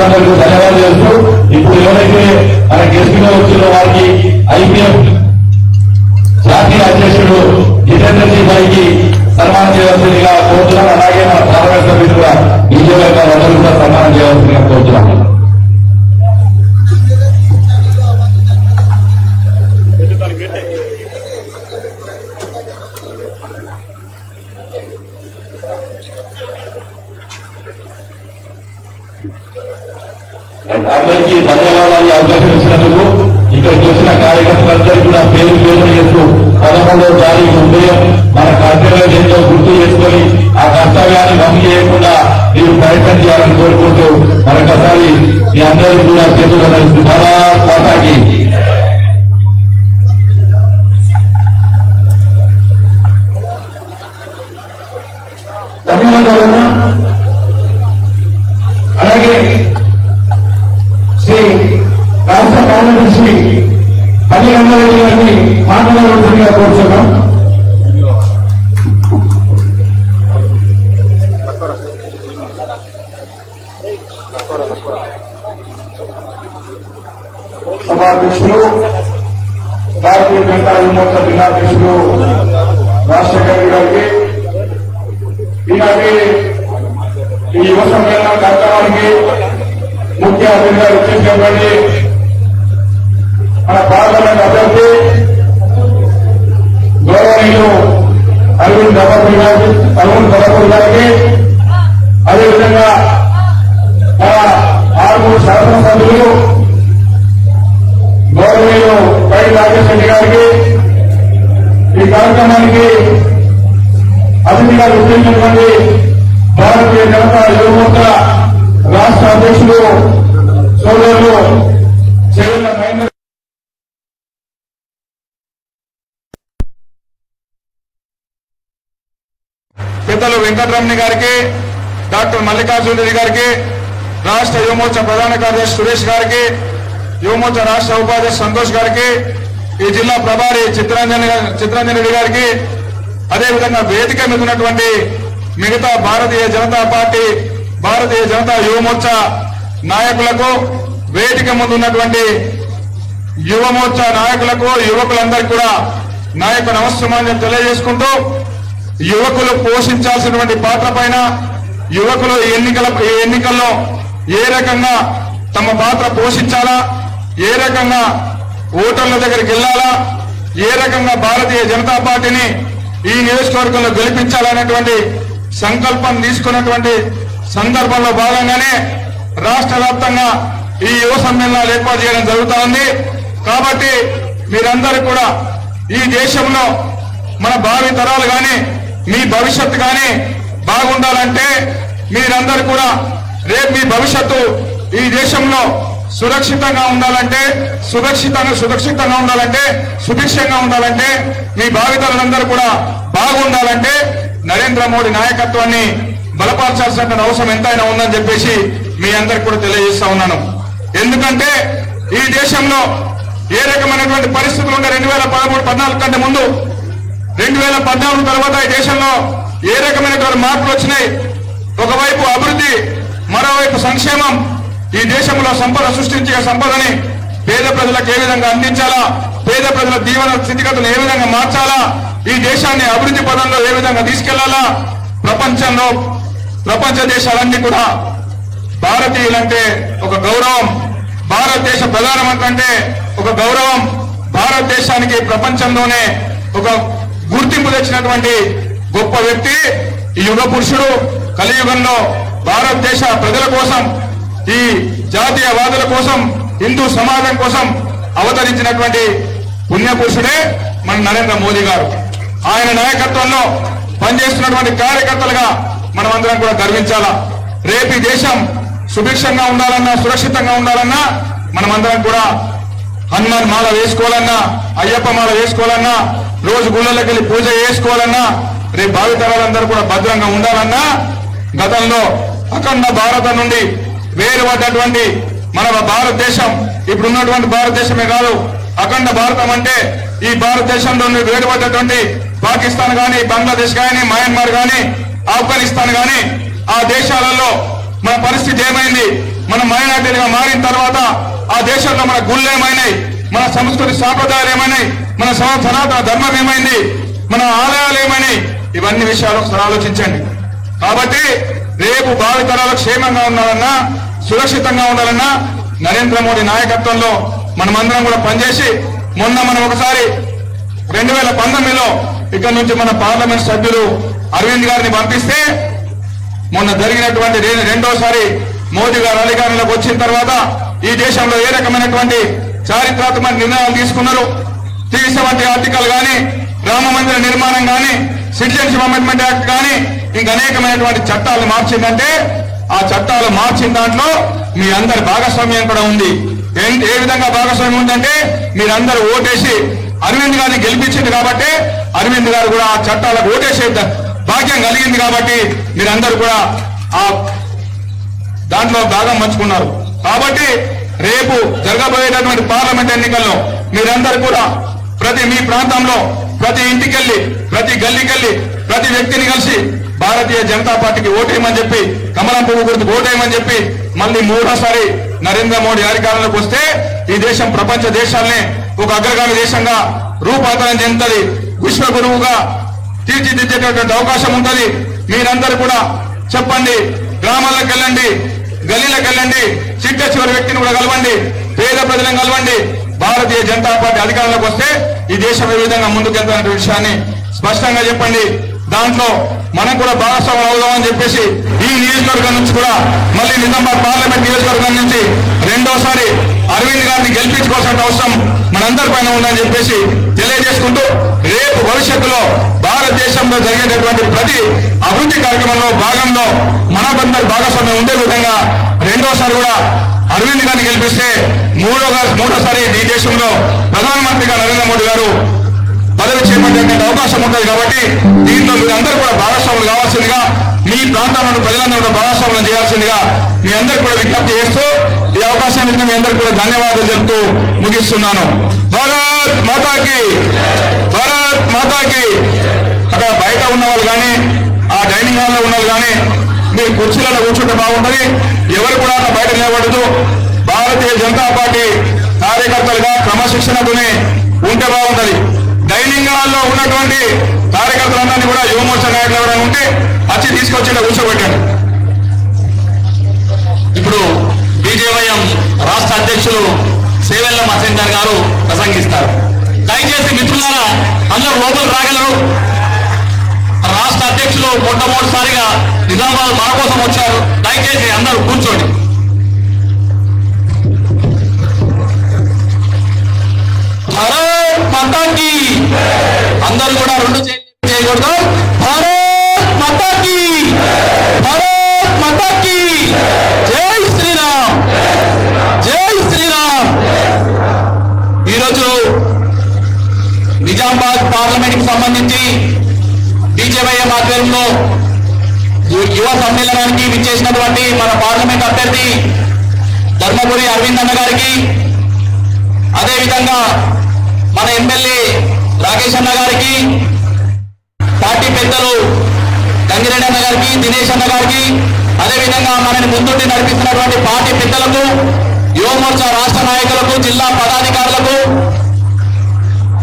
పెద్దలందరికీ ధన్యవాదాలు చేస్తూ ఇప్పుడు ఎవరైతే మన గెస్ట్గా వచ్చిన వారికి ఐపీఎఫ్ జాతీయ అధ్యక్షుడు జితేంద్రజీ గారికి సన్మానం చేయవలసిందిగా కోరుతున్నాం. అలాగే మన పార్లమెంట్ సభ్యులు కూడా బీజేపీ అందరూ కూడా సన్మానం చేయవలసిందిగా కోరుతున్నాం. అందరికీ ధన్యవాదాలు అవకాశం ఇచ్చినందుకు. ఇక్కడికి వచ్చిన కార్యకర్తలందరికీ కూడా పేరు పేరు చేస్తూ 11వ తారీఖు ఉదయం మన కర్తవ్యం ఏంటో గుర్తు చేసుకుని ఆ కర్తవ్యాన్ని వమ్ము చేయకుండా మీరు ప్రయత్నం చేయాలని కోరుకుంటూ మరొకసారి మీ అందరికీ కూడా చేతులు భారత్ మాతాకి ధన్యవాదాలు. అలాగే శ్రీ రాష్ట్ర కార్యదర్శి పల్లి రంగారెడ్డి గారిని మాట్లాడవలసిందిగా కోరుతున్నాం. సభాధ్యక్షులు భారతీయ జనతా యువమోర్చా జిల్లాధ్యక్షులు రాజశేఖర్ గారికి, ఈనాటి ఈ యువ సమ్మేళన కార్యక్రమానికి ముఖ్య అతిథిగా వచ్చేసినటువంటి మన పార్లమెంట్ అభ్యర్థి గౌరవనీయులు అరవింద్ దళపతి గారికి, అదేవిధంగా మన 6 శాసనసభ్యులు గౌరవనీయులు పై రాజేష్ రెడ్డి గారికి, ఈ కార్యక్రమానికి అతిథిగా వచ్చేసినటువంటి భారతీయ జనతా యువమోర్చా రాష్ట్ర అధ్యక్షులు సోదరులు చెవిల మహేందర్ పెద్దలు వెంకటరమణ గారికి, డాక్టర్ మల్లికార్జున రెడ్డి గారికి, రాష్ట్ర యువమోర్చా ప్రధాన కార్యదర్శి సురేష్ గారికి, యువమోర్చా రాష్ట్ర ఉపాధ్యక్షుడు సంతోష్ గారికి, ఈ జిల్లా ప్రభారి చిత్తరంజన్ రెడ్డి గారికి, అదేవిధంగా వేదిక మీద ఉన్నటువంటి మిగతా భారతీయ జనతా పార్టీ భారతీయ జనతా యువమోర్చా నాయకులకు, వేదిక ముందు ఉన్నటువంటి యువమోర్చా నాయకులకు, యువకులందరికీ కూడా నా యొక్క నమస్కారాన్ని తెలియజేసుకుంటూ, యువకులు పోషించాల్సినటువంటి పాత్ర పైన యువకులు ఈ ఎన్నికల్లో ఏ రకంగా తమ పాత్ర పోషించాలా, ఏ రకంగా ఓటర్ల దగ్గరికి వెళ్లాలా, ఏ రకంగా భారతీయ జనతా పార్టీని ఈ నియోజకవర్గంలో గెలిపించాలనేటువంటి సంకల్పం తీసుకున్నటువంటి సందర్భంలో భాగంగానే రాష్ట్ర వ్యాప్తంగా ఈ యువ సమ్మేళనాలు ఏర్పాటు చేయడం జరుగుతూ ఉంది. కాబట్టి మీరందరూ కూడా ఈ దేశంలో మన భావి తరాలు గాని మీ భవిష్యత్తు గాని బాగుండాలంటే మీరందరూ కూడా రేపు మీ భవిష్యత్తు ఈ దేశంలో సురక్షితంగా ఉండాలంటే సురక్షితంగా ఉండాలంటే సుభిక్షంగా ఉండాలంటే మీ భావితరులందరూ కూడా బాగుండాలంటే నరేంద్ర మోడీ నాయకత్వాన్ని బలపరచాల్సిన అవసరం ఎంతైనా ఉందని చెప్పేసి మీ అందరికి కూడా తెలియజేస్తా ఉన్నాను. ఎందుకంటే ఈ దేశంలో ఏ రకమైనటువంటి పరిస్థితులు ఉండే 2013-14 కంటే ముందు 2014 తర్వాత ఈ దేశంలో ఏ రకమైనటువంటి మార్పులు వచ్చినాయి, ఒకవైపు అభివృద్ధి మరోవైపు సంక్షేమం, ఈ దేశంలో సంపద సృష్టించే సంపదని పేద ప్రజలకు ఏ విధంగా అందించాలా, పేద ప్రజల జీవన స్థితిగతులు ఏ విధంగా మార్చాలా, ఈ దేశాన్ని అభివృద్ధి పదంలో ఏ విధంగా తీసుకెళ్లాలా, ప్రపంచ దేశాలన్నీ కూడా భారతీయులంటే ఒక గౌరవం, భారతదేశ ప్రధానమంత్రి అంటే ఒక గౌరవం, భారతదేశానికి ప్రపంచంలోనే ఒక గుర్తింపు తెచ్చినటువంటి గొప్ప వ్యక్తి ఈ యుగ పురుషుడు. కలియుగంలో భారతదేశ ప్రజల కోసం, ఈ జాతీయవాదుల కోసం, హిందూ సమాజం కోసం అవతరించినటువంటి పుణ్యపురుషుడే మన నరేంద్ర మోదీ గారు. ఆయన నాయకత్వంలో పనిచేస్తున్నటువంటి కార్యకర్తలుగా మనమందరం కూడా గర్వించాలా. రేపు ఈ దేశం సుభిక్షంగా ఉండాలన్నా, సురక్షితంగా ఉండాలన్నా మనమందరం కూడా హనుమాన్ మాల వేసుకోవాలన్నా, అయ్యప్ప మాల వేసుకోవాలన్నా, రోజు గుళ్ళకి వెళ్లి పూజ చేసుకోవాలన్నా, రేపు భావితరాలందరూ కూడా భద్రంగా ఉండాలన్నా గతంలో అఖండ భారతం నుండి వేరుపడ్డటువంటి మన భారతదేశం ఇప్పుడున్నటువంటి భారతదేశమే కాదు, అఖండ భారతం అంటే ఈ భారతదేశంలో వేరుపడ్డటువంటి పాకిస్తాన్ గాని, బంగ్లాదేశ్ గాని, మయన్మార్ గాని, ఆఫ్ఘనిస్తాన్ గాని ఆ దేశాలలో మన పరిస్థితి ఏమైంది? మన మైనార్టీలుగా మారిన తర్వాత ఆ దేశంలో మన గుళ్ళు ఏమైనాయి, మన సంస్కృతి సాంప్రదాయాలు ఏమైనాయి, మన సనాతన ధర్మం ఏమైంది, మన ఆలయాలు ఏమైనాయి, ఇవన్నీ విషయాలు ఒకసారి ఆలోచించండి. కాబట్టి రేపు భావితరాలు క్షేమంగా ఉండాలన్నా, సురక్షితంగా ఉండాలన్నా నరేంద్ర మోడీ నాయకత్వంలో మనమందరం కూడా పనిచేసి, మొన్న మనం ఒకసారి 2019లో ఇక్కడ నుంచి మన పార్లమెంట్ సభ్యులు అరవింద్ గారిని పంపిస్తే, మొన్న జరిగినటువంటి రెండోసారి మోదీ గారు అధికారంలోకి వచ్చిన తర్వాత ఈ దేశంలో ఏ రకమైనటువంటి చారిత్రాత్మక నిర్ణయాలు తీసుకున్నారు, 370 ఆర్టికల్ గాని, రామ మందిర నిర్మాణం గాని, సిటిజన్షిప్ అమెండ్మెంట్ యాక్ట్ గాని, ఇంకా అనేకమైనటువంటి చట్టాలు మార్చిందంటే ఆ చట్టాలు మార్చిన దాంట్లో మీ అందరి భాగస్వామ్యం కూడా ఉంది. ఏ విధంగా భాగస్వామ్యం ఉందంటే మీరందరూ ఓటేసి అరవింద్ గారిని గెలిపించింది కాబట్టి అరవింద్ గారు కూడా ఆ చట్టాలకు ఓటేసే భాగ్యం కలిగింది కాబట్టి మీరందరూ కూడా ఆ దాంట్లో భాగం పంచుకున్నారు. కాబట్టి రేపు జరగబోయేటటువంటి పార్లమెంట్ ఎన్నికల్లో మీరందరూ కూడా ప్రతి మీ ప్రాంతంలో ప్రతి ఇంటికెళ్లి, ప్రతి గల్లీకెళ్లి, ప్రతి వ్యక్తిని కలిసి భారతీయ జనతా పార్టీకి ఓటేయమని చెప్పి, కమలం పువ్వు గుర్తుకు ఓటేయమని చెప్పి మళ్ళీ మూడోసారి నరేంద్ర మోడీ అధికారంలోకి వస్తే ఈ దేశం ప్రపంచ దేశాలనే ఒక అగ్రగామి దేశంగా రూపాంతరం చెందుతుంది, విశ్వగురువుగా తీర్చిదిద్దేటటువంటి అవకాశం ఉంటుంది. మీరందరూ కూడా చెప్పండి, గ్రామాలకు వెళ్ళండి, గల్లీలకు వెళ్ళండి, చిట్ట చివరి వ్యక్తిని కూడా కలవండి, పేద ప్రజలను కలవండి. భారతీయ జనతా పార్టీ అధికారంలోకి వస్తే ఈ దేశం ఏ విధంగా ముందుకెళ్తున్న విషయాన్ని స్పష్టంగా చెప్పండి. దాంట్లో మనం కూడా భాగస్వామ్యం అవుదామని చెప్పేసి ఈ నియోజకవర్గం నుంచి కూడా మళ్ళీ నిజామాబాద్ పార్లమెంట్ నియోజకవర్గం నుంచి రెండోసారి అరవింద్ గారిని గెలిపించుకోవాల్సిన అవసరం మనందరి పైన ఉందని చెప్పేసి తెలియజేసుకుంటూ, రేపు భవిష్యత్తులో భారతదేశంలో జరిగేటటువంటి ప్రతి అభివృద్ధి కార్యక్రమంలో భాగంలో మనకందరి భాగస్వామ్యం ఉండే విధంగా రెండోసారి కూడా అరవింద్ గారిని గెలిపిస్తే మూడోసారి ఈ దేశంలో ప్రధానమంత్రిగా నరేంద్ర మోడీ గారు పదవి చేపట్టే అవకాశం ఉంటుంది. కాబట్టి దీంట్లో మీరందరూ కూడా భాగస్వాములు కావాల్సిందిగా, మీ ప్రాంతంలో ప్రజలందరూ కూడా భాగస్వాములు చేయాల్సిందిగా మీ అందరికీ కూడా విజ్ఞప్తి చేస్తూ ఈ అవకాశాన్ని మీ అందరికీ కూడా ధన్యవాదాలు చెప్తూ ముగిస్తున్నాను. భారత్ మాతాకి, భారత్ మాతాకి. అక్కడ బయట ఉన్న వాళ్ళు కానీ, ఆ డైనింగ్ హాల్లో ఉన్న వాళ్ళు కానీ మీరు కుర్చీలలో కూర్చుంటే బాగుంటుంది. ఎవరు కూడా అక్కడ బయట నిలబడదు. భారతీయ జనతా పార్టీ కార్యకర్తలుగా క్రమశిక్షణతోనే ఉంటే బాగుంటుంది. డైనింగ్ హాల్లో ఉన్నటువంటి కార్యకర్తలందరినీ కూడా యువమోర్చా నాయకులు ఎవరైనా ఉంటే వచ్చి తీసుకొచ్చి కూర్చోబెట్టండి. ఇప్పుడు బీజేవైఎం రాష్ట్ర అధ్యక్షులు సేవెల్ల మహేందర్ గారు ప్రసంగిస్తారు. దయచేసి మిత్రులారా అందరూ లోపలికి రాగలరు. రాష్ట్ర అధ్యక్షులు మొట్టమొదటిసారిగా నిజామాబాద్ మన కోసం వచ్చారు. దయచేసి అందరూ కూర్చోండి. భారత్ మాతాకి. అందరూ కూడా రెండు చేయకూడదు. భారత్ మాతాకి, భారత్ మాతాకి. జై శ్రీరామ్, జై శ్రీరామ్. ఈరోజు నిజామాబాద్ పార్లమెంట్ కి సంబంధించి బీజేవైఎం ఆధ్వర్యంలో యువ సమ్మేళనానికి విచ్చేసినటువంటి మన పార్లమెంట్ అభ్యర్థి ధర్మపురి అరవింద్ అన్న గారికి, అదేవిధంగా మన ఎమ్మెల్యే రాకేష్ అన్న గారికి, పార్టీ పెద్దలు గంగిరెడ్డి అన్న గారికి, దినేష్ అన్న గారికి, అదేవిధంగా మనని ముందుండి నడిపిస్తున్నటువంటి పార్టీ పెద్దలకు, యువమోర్చా రాష్ట్ర నాయకులకు, జిల్లా పదాధికారులకు,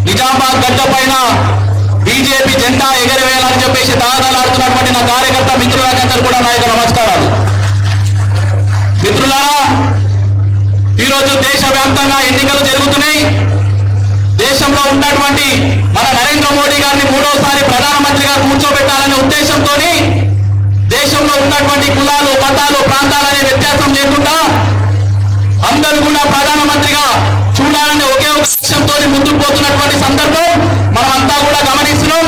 నిజామాబాద్ గడ్డ పైన బీజేపీ జెండా ఎగరవేయాలని చెప్పేసి దాదాలాడుతున్నటువంటి నా కార్యకర్త మిత్రులందరూ కూడా నా యొక్క నమస్కారాలు. మిత్రులారా, ఈరోజు దేశవ్యాప్తంగా ఎన్నికలు జరుగుతున్నాయి. దేశంలో ఉన్నటువంటి మన నరేంద్ర మోడీ గారిని మూడోసారి ప్రధానమంత్రిగా కూర్చోబెట్టాలనే ఉద్దేశంతో దేశంలో ఉన్నటువంటి కులాలు, మతాలు, ప్రాంతాలనే వ్యత్యాసం లేకుండా అందరూ కూడా ప్రధానమంత్రిగా చూడాలనే ఒకే ఉద్దేశంతో ముందుకు పోతున్నటువంటి సందర్భం మనమంతా కూడా గమనిస్తున్నాం.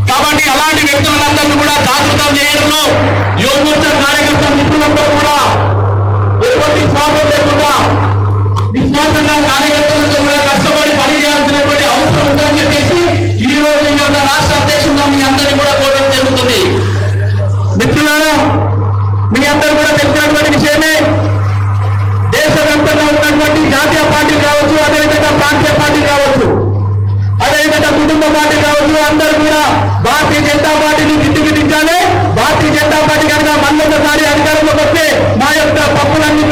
కాబట్టి అలాంటి వ్యక్తులందరినీ కూడా జాగృతం చేయడంలో యువమోర్చా కార్యకర్త మిత్రులందరూ కూడా ఎటువంటి స్వార్థం లేకుండా విశ్వాసంగా కార్యకర్తలతో కూడా కష్టపడి పనిచేయాల్సినటువంటి అవసరం ఉందని చెప్పేసి ఈ రోజు ఈ యొక్క రాష్ట్ర అధ్యక్షుడుగా మీ అందరినీ కూడా కోరడం జరుగుతుంది. మిత్రులారా, మీ అందరూ కూడా తెలిసినటువంటి విషయమే, దేశవ్యాప్తంగా ఉన్నటువంటి జాతీయ పార్టీలు కావచ్చు, అదేవిధంగా ప్రాంతీయ పార్టీలు కావచ్చు, అదేవిధంగా కుటుంబ పార్టీ కావచ్చు, అందరూ కూడా భారతీయ జనతా పార్టీని దిద్దుకు దించాలి. భారతీయ జనతా పార్టీ కనుక మళ్ళొకసారి అధికారంలోకి వస్తే మా యొక్క తప్పులన్నీ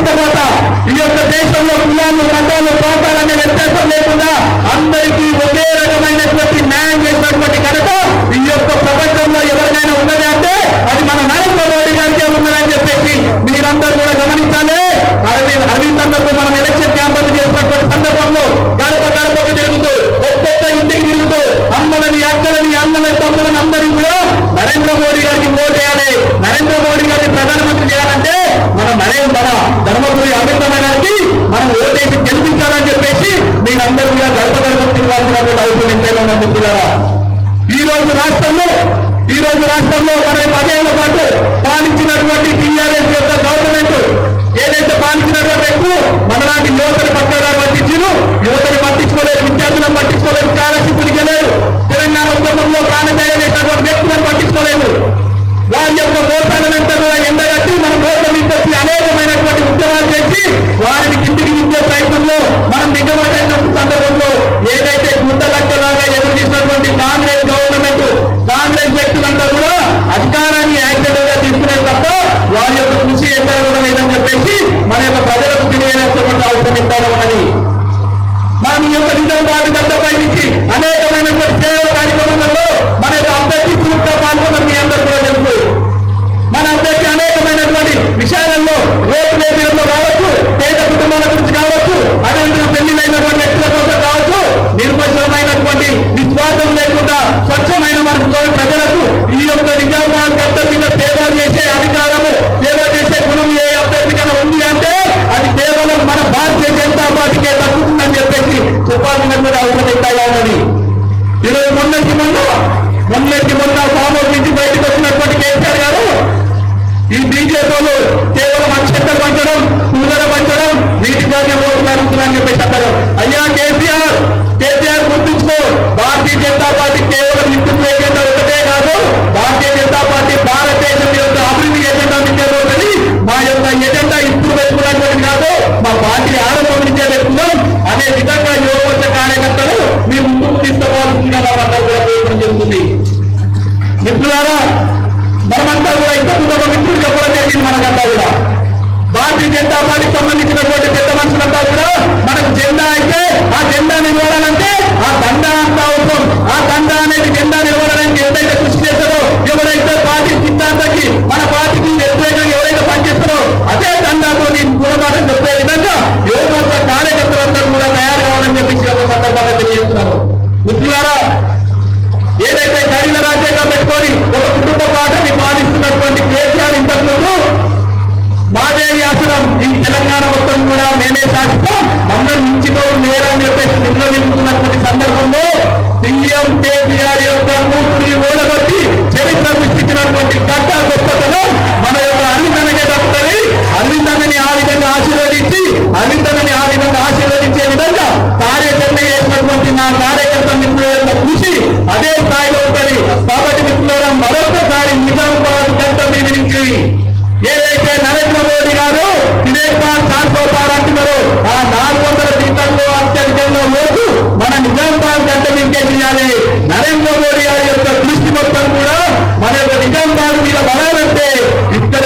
తీసుకుపోతా. ఈ యొక్క దేశంలో కులాలు, మతాలు, ప్రాంతాలనే వ్యత్యాసం లేకుండా అందరికీ ఒకే రకమైనటువంటి న్యాయం చేసినటువంటి ఘనత ఈ యొక్క ప్రపంచంలో ఎవరికైనా ఉన్నది అంటే అది మన నరేంద్ర మోడీ గారికే ఉన్నదని చెప్పేసి మీరందరూ కూడా గమనించాలి. అరవింద్ అన్నకు మనం ఎలక్షన్ క్యాంపెయిన్ చేసినటువంటి సందర్భంలో గడప గడపకు తిరుగుతూ ఒక్కొక్క ఇంటికి తిరుగుతూ అమ్మలని, అక్కలని, అన్నలని, తమ్ములని అందరినీ కూడా నరేంద్ర మోడీ గారికి ఓటు వేయాలి, నరేంద్ర మోడీ గారిని ప్రధానమంత్రి చేయాలంటే మన ధర్మపురి అరవింద్ గారికి మనం ఓటేసి గెలిపించాలని చెప్పేసి మీరందరూ కూడా గడప గడపకు తిరగాల్సినటువంటి అవసరం ఎంతైనా ఉందంటున్నారా. ఈ రోజు రాష్ట్రంలో మన 10 ఏళ్ల పాటు పాలించినటువంటి టీఆర్ఎస్ యొక్క గవర్నమెంట్ ఏదైతే పాలించినటువంటి ఎక్కువ మనలాంటి యువతని పక్కగా పట్టించారు. యువతని పట్టించుకోలేదు, విద్యార్థులను పట్టించుకోలేదు, స్కాలర్షిప్లు లేదు, తెలంగాణ ఉద్యమంలో ప్రాణత్యాగం చేసినటువంటి వ్యక్తులను పట్టించుకోలేదు. వారి యొక్క మోసాలనంతా కూడా ఎండగట్టి మన ఓట్ల తీసుకొచ్చి అనేకమైనటువంటి ఉద్యమాలు చేసి వారిని కిందికి దించే ప్రయత్నంలో మనం నిజమైన సందర్భంలో ఏదైతే గుంటలక్కలాగా ఎదురు చేసినటువంటి కాంగ్రెస్ గవర్నమెంట్, కాంగ్రెస్ వ్యక్తులంతా కూడా అధికారాన్ని యాక్సిడెంట్ గా తీసుకునే తప్ప వారి యొక్క కృషి ఎక్కడ కూడా లేదని చెప్పేసి మన యొక్క ప్రజలకు తెలియజేస్తున్న అవసరం ఎంత ఉన్నది. మనం ఈ యొక్క నిజామాబాద్ గడ్డపై నుంచి అనేకమైనటువంటి సేవల కార్యక్రమాలలో మన యొక్క అభ్యర్థి చుట్టూ పాల్గొన్న మీ అందరూ కూడా తెలుసు. మన అభ్యర్థి అనేకమైనటువంటి విషయాలలో రోడ్డు లేబిలో కావచ్చు, పేద కుటుంబాల గురించి కావచ్చు, అదేవిధంగా పెళ్లిలైనటువంటి వ్యక్తుల కోసం కావచ్చు, నిర్మలమైనటువంటి విశ్వాసం లేకుండా స్వచ్ఛమైన మనతో ప్రజలకు ఈ యొక్క నిజామాబాద్ గడ్డ మీద సేవలు చేసే అధికారము, సేవ చేసే గుణం ఏ అభ్యర్థికైనా ఉంది అంటే అది కేవలం మన భారతీయ జనతా పార్టీకే దక్కుతుందని చెప్పేసి చెప్పాల్సినటువంటి అవసరం ఎంతగా ఉన్నది. ఈరోజు మొన్నటి మొన్న ఫామ్ హౌస్ నుంచి బయటకు వచ్చినటువంటి కేసీఆర్ గారు ఈ బీజేపీలు కేవలం అక్షంతలు పంచడం, పూలర పంచడం, వీటి ద్వారా ఓట్లు అడుగుతున్నారని చెప్పేసి అంటారు. అయ్యా కేసీఆర్ గుర్తుంచుకో, భారతీయ జనతా పార్టీ కేవలం హిందుత్వ ఏజెండా ఒకటే కాదు, భారతీయ జనతా పార్టీ భారతదేశం యొక్క అభివృద్ధి ఏజెండా నింపేది. మా యొక్క ఎజెండా ఇప్పుడు పెట్టుకున్నటువంటి కాదు, మా పార్టీ ఆరంభం నుంచే పెట్టుకున్నాం అనే విధంగా యువమోర్చ కార్యకర్తలు మీ ముందుకు తీసుకోవాల్సిందిగా వాళ్ళందరూ కూడా ప్రయత్నం చేస్తుంది. మిత్రులారా, మనమంతా కూడా ఇంతకు ఒక మిత్రులు చెప్పడం జరిగింది. మనకంతా కూడా భారతీయ జనతా పార్టీకి సంబంధించినటువంటి పెద్ద మనుషులంతా కూడా మనకు జెండా అయితే ఆ జెండా నిలబడాలంటే ఆ దండ అంతా అవసరం. ఆ దండ అనేది జెండా నిలబడడానికి ఎంతైతే కృషి చేస్తారో, ఎవరైతే పార్టీ సిద్ధాంతానికి మన పార్టీకి వ్యతిరేకంగా ఎవరైతే పనిచేస్తారో అదే దండాతో నేను గుణపాఠం చెప్పే విధంగా యువత కార్యకర్తలందరూ కూడా తయారు కావాలని చెప్పి సందర్భంగా తెలియజేస్తున్నారు. మిత్రులారా, ఏదైతే గడిల రాజ్యంగా పెట్టుకొని ఒక కుటుంబ పాఠాన్ని పాలిస్తున్నటువంటి కేసీఆర్ ఇంతకుముందు మాదే ఆసనం ఈ తెలంగాణ మొత్తం కూడా మేమే శాసిస్తాం, అందరూ మించితో లేరని చెప్పేసి నిర్ణయించుకున్నటువంటి సందర్భంలో సీఎం కేసీఆర్ యొక్క మూర్తిని ఓడగొట్టి చరిత్ర సృష్టించినటువంటి గడ్డ గొప్పతనం మన యొక్క అరవిందనకే దక్కుతుంది. అరవిందనని ఆ విధంగా ఆశీర్వదించే విధంగా కార్యాచరణ చేసినటువంటి నా కార్యకర్త మిత్రుల యొక్క కృషి అదే స్థాయిలో ఉంటుంది. కాబట్టి మిత్రుల మరొకసారి నిజామాబాద్ గడ్డ మీద నుంచి ఏదైతే నరేంద్ర మోడీ గారు తినేపాల్ ట్రాన్స్ఫర్ అంటున్నారో ఆ 400 సీట్లలో అత్యధికంగా ఓటు మన నిజామాబాద్ గడ్డ మీదకే చేయాలి. నరేంద్ర మోడీ గారి యొక్క దృష్టి మొత్తం కూడా మన యొక్క నిజామాబాద్ మీద పడాలంటే ఇక్కడ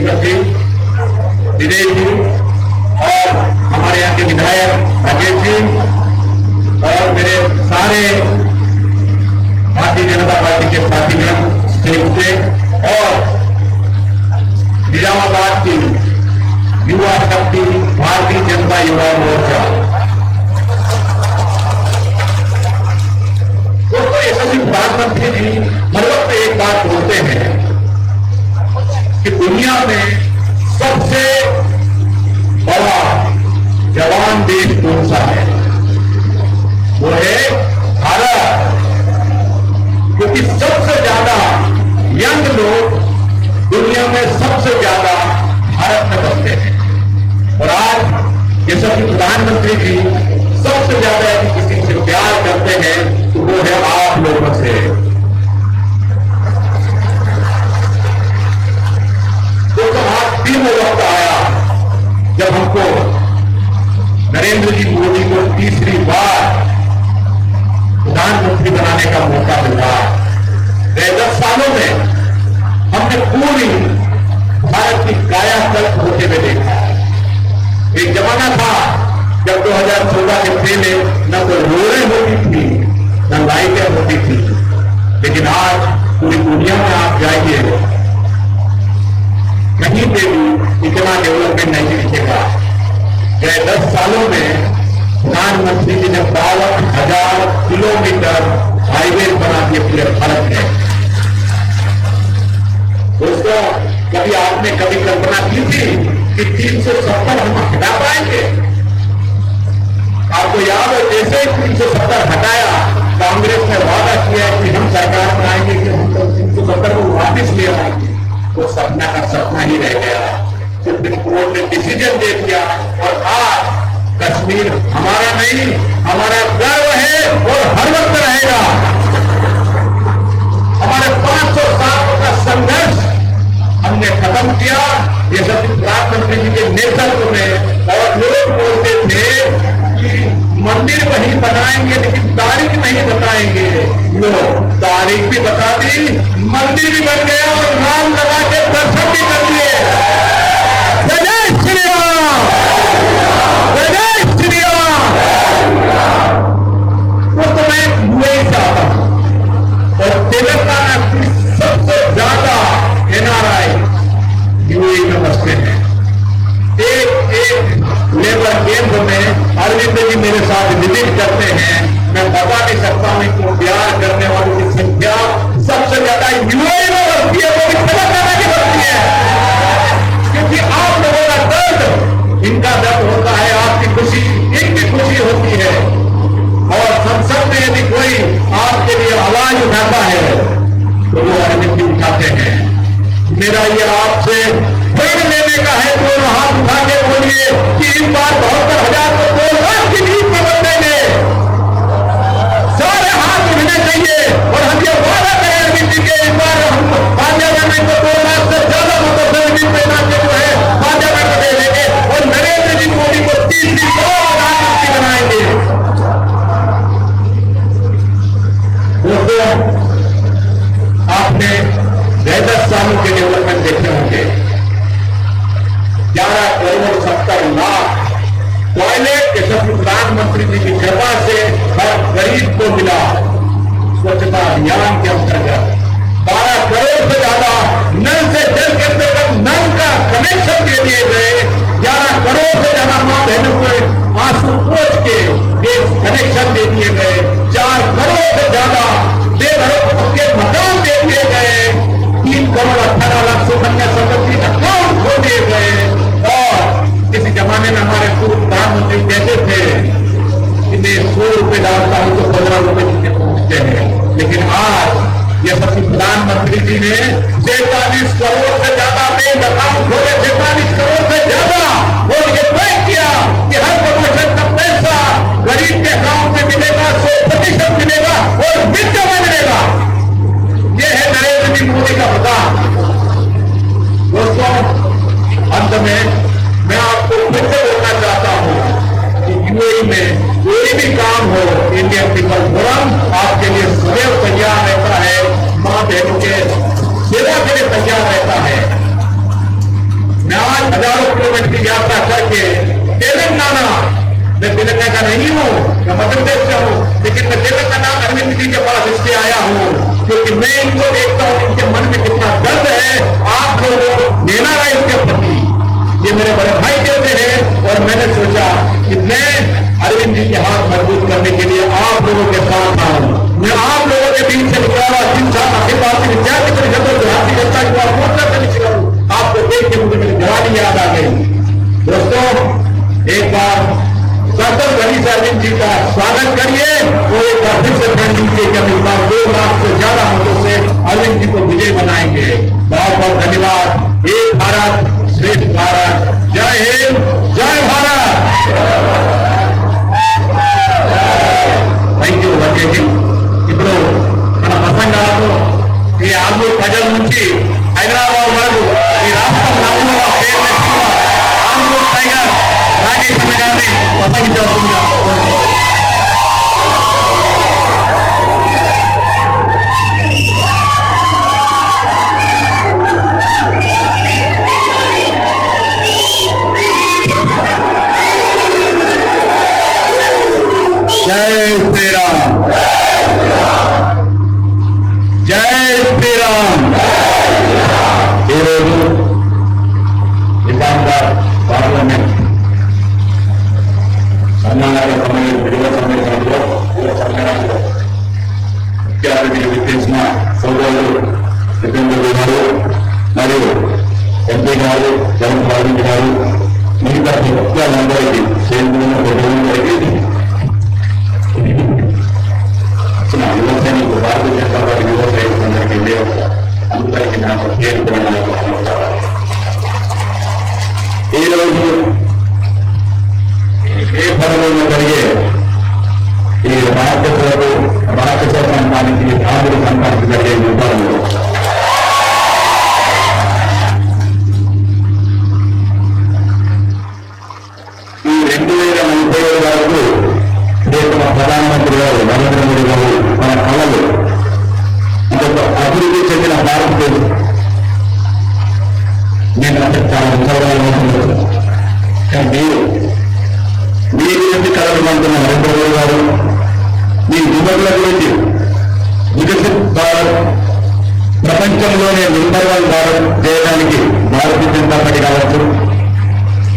स्पीकर जी, विजय जी और हमारे यहाँ के विधायक राजेश जी और मेरे सारे भारतीय जनता पार्टी के साथीगण स्टेज पे और निजामाबाद की युवा शक्ति भारतीय जनता युवा मोर्चा। दोस्तों, यशस्वी प्रधानमंत्री जी हर वक्त एक बात बोलते हैं कि दुनिया में सबसे बड़ा जवान देश कौन सा है? वो है भारत, क्योंकि सबसे ज्यादा यंग लोग दुनिया में सबसे ज्यादा भारत में बसते हैं। और आज यशस्वी प्रधानमंत्री जी सबसे ज्यादा यदि किसी से प्यार करते हैं तो वो है आप लोगों से। दोस्तों, आज तीन वक्त आया जब हमको नरेंद्र जी मोदी को तीसरी बार प्रधानमंत्री बनाने का मौका मिला। 10 सालों में हमने पूरी भारत की कायाकल्प होते हुए देखा। एक जमाना था जब 2014 के पहले न तो रोडें होती थी न लाइटें होती थी, लेकिन आज पूरी दुनिया में आप जाइए, कहीं पे भी इतना डेवलपमेंट नहीं दिखेगा। गए 10 सालों में प्रधानमंत्री जी ने 52,000 किलोमीटर हाईवे बना दिए पूरे भारत में। दोस्तों, कभी आपने कभी कल्पना की थी कि 370 हम हटा पाएंगे? आपको याद है, जैसे 370 हटाया, कांग्रेस ने वादा किया कि हम सरकार में आएंगे कि हम 370 को वापस ले आएंगे। वो सपना का सपना ही रह गया। सुप्रीम कोर्ट ने डिसीजन दे दिया और आज कश्मीर हमारा नहीं, हमारा गर्व है और हर वक्त रहेगा। हमारे 500 सालों का संघर्ष हमने खत्म किया यशस्वी प्रधानमंत्री जी के नेतृत्व में। और लोग बोलते थे कि मंदिर वही बनाएंगे लेकिन तारीख नहीं बताएंगे। लोग तारीख भी बता दी, मंदिर भी बन गया और नाम लगा के दर्शन भी कर दिए। जय श्री राम, जय श्री राम। तो मैं यूएई से आता हूं और तेलंगाना की सबसे ज्यादा एनआरआई यूएई में बसते हैं। एक लेबर केंद्र में अरविंद जी मेरे साथ विजिट करते हैं। मैं बता नहीं सकता हूं कि प्यार करने वालों की संख्या सबसे ज्यादा यूएई में बसती है, वो भी तेलंगाना की बसती है। क्योंकि आप लोगों का दर्द इनका दर्द होता है, आपकी खुशी इनकी खुशी होती है। और संसद में यदि कोई आपके लिए आवाज उठाता है तो वो अरविंद जी उठाते हैं। मेरा ये आपसे प्रण लेने का है, दोनों हाथ उठा के बोलिए कि इस बार 72,000 को 2 लाख की नींद में बदलेंगे। सारे हाथ उठने चाहिए और हम ये वादा करें अरविंद जी के, इस बार हम पार्लियामेंट को 2 लाख से ज्यादा मतों से विजिट करना जो है पार्लियामेंट को दे देंगे और नरेंद्र जी मोदी को 3 प्रधानमंत्री बनाएंगे। दोस्तों, आपने 10 सालों के डेवलपमेंट देखे होंगे। 11 करोड़ 70 लाख टॉयलेट यशस्वी प्रधानमंत्री जी की कृपा से हर गरीब को मिला। स्वच्छता अभियान के अंतर्गत 12 करोड़ से ज्यादा नल से जल के अंतर्गत नल का कनेक्शन दे दिए गए। 11 करोड़ से ज्यादा मां बहनों को आंसू पोंछ के गैस कनेक्शन दे दिए गए। 4 करोड़ से ज्यादा बेघरों के मकान दे दिए गए। 3 करोड़ 18 लाख सुकन्या समृद्धि अकाउंट खो दिए गए। और किसी जमाने में हमारे पूर्व प्रधानमंत्री कहते थे कि मैं 100 रुपए डालता हूं तो 15 रुपए जितने पहुंचते हैं, लेकिन आज यशस्वी प्रधानमंत्री जी ने 43 करोड़ से ज्यादा बैंक अकाउंट खोले। 43 करोड़ से ज्यादा और ये तय किया कि हर प्रमोशन का पैसा गरीब के अकाउंट में मिलेगा, 100% मिलेगा और वित्त में मिलेगा। ये है नरेंद्र जी मोदी का प्रधान। दोस्तों, अंत में मैं आपको फिर से बोलना चाहता हूं कि यूएई में कोई भी काम हो, इंडियन पीपल फोरम आपके लिए सदैव तैयार रहता है, मां बहनों के सेवा के लिए तैयार रहता है। नहीं हूँ, मैं मध्य प्रदेश से हूँ, लेकिन मैं देवता का नाम अरविंद जी के पास इसलिए आया हूँ क्योंकि मैं इनको देखता हूँ इनके मन में कितना दर्द है, आप लोगों को देना है इसके प्रति। ये मेरे बड़े भाई कहते हैं और मैंने सोचा कि मैं अरविंद जी के हाथ मजबूत करने के लिए आप लोगों के साथ आऊं। मैं आप लोगों के बीच से निकला हुआ 3 साल आशीर्वाद विद्यार्थी परिषद और झांसी जनता युवा मोर्चा से निकला हूं। आपको देख के मुझे मेरी जवानी याद आ गई। दोस्तों, एक बार डॉक्टर गणेश अरविंद जी का स्वागत करिए और एक बार फिर से फ्रेंड लीजिए कि हम इस बार 2 लाख से ज्यादा मतों से अरविंद जी को विजय बनाएंगे। बहुत बहुत धन्यवाद। एक भारत श्रेष्ठ भारत। जय हिंद, जय भारत। Thank you వర్గేజీ. ఇప్పుడు మన ప్రసంగాలకు ఈ ఆర్మూర్ ప్రజల నుంచి హైదరాబాద్ వరకు ఈ రాష్ట్రం నలుగురు పేరు తెచ్చుకున్న ఆర్మూర్ టైగర్ రాజేష్ గారిని ప్రసంగించవలసిందిగా जय श्री राम, जय श्री राम। निजामाबाद पार्लियामेंट सम्मेलन समय विविध सम्मेलनों मुख्य अतिथि విచ్చేసిన సోదరులు సిబ్బంది గారు మరియు ఎంపీ గారు జగన్మోహన్ గారు మిగతా ముఖ్యులందరికీ చేరుకున్నటువంటి యువసైనికు భారతీయ జనతా పార్టీ యువ సైనికులందరికీ అందరికీ నా ప్రత్యేకమైన ఈరోజు ఏ పదవుల్లో జరిగే ఈ రాక్షస ప్రాంతానికి ఆదుల సంఘానికి జరిగే యుద్ధాలలో ఈ 2030 వరకు మన ప్రధానమంత్రి గారు నరేంద్ర మోడీ గారు మన కళలు ఇంకొక అభివృద్ధి చెందిన భారతదేశం నేను చాలా ఉత్సవాలు కానీ మీరు గురించి కళలు అంటున్న నరేంద్ర మోడీ గారు మీ యువకుల గురించి వికసిత్ భారత్ ప్రపంచంలోనే నంబర్ 1 భారత్ చేయడానికి భారతీయ జనతా పార్టీ కావచ్చు,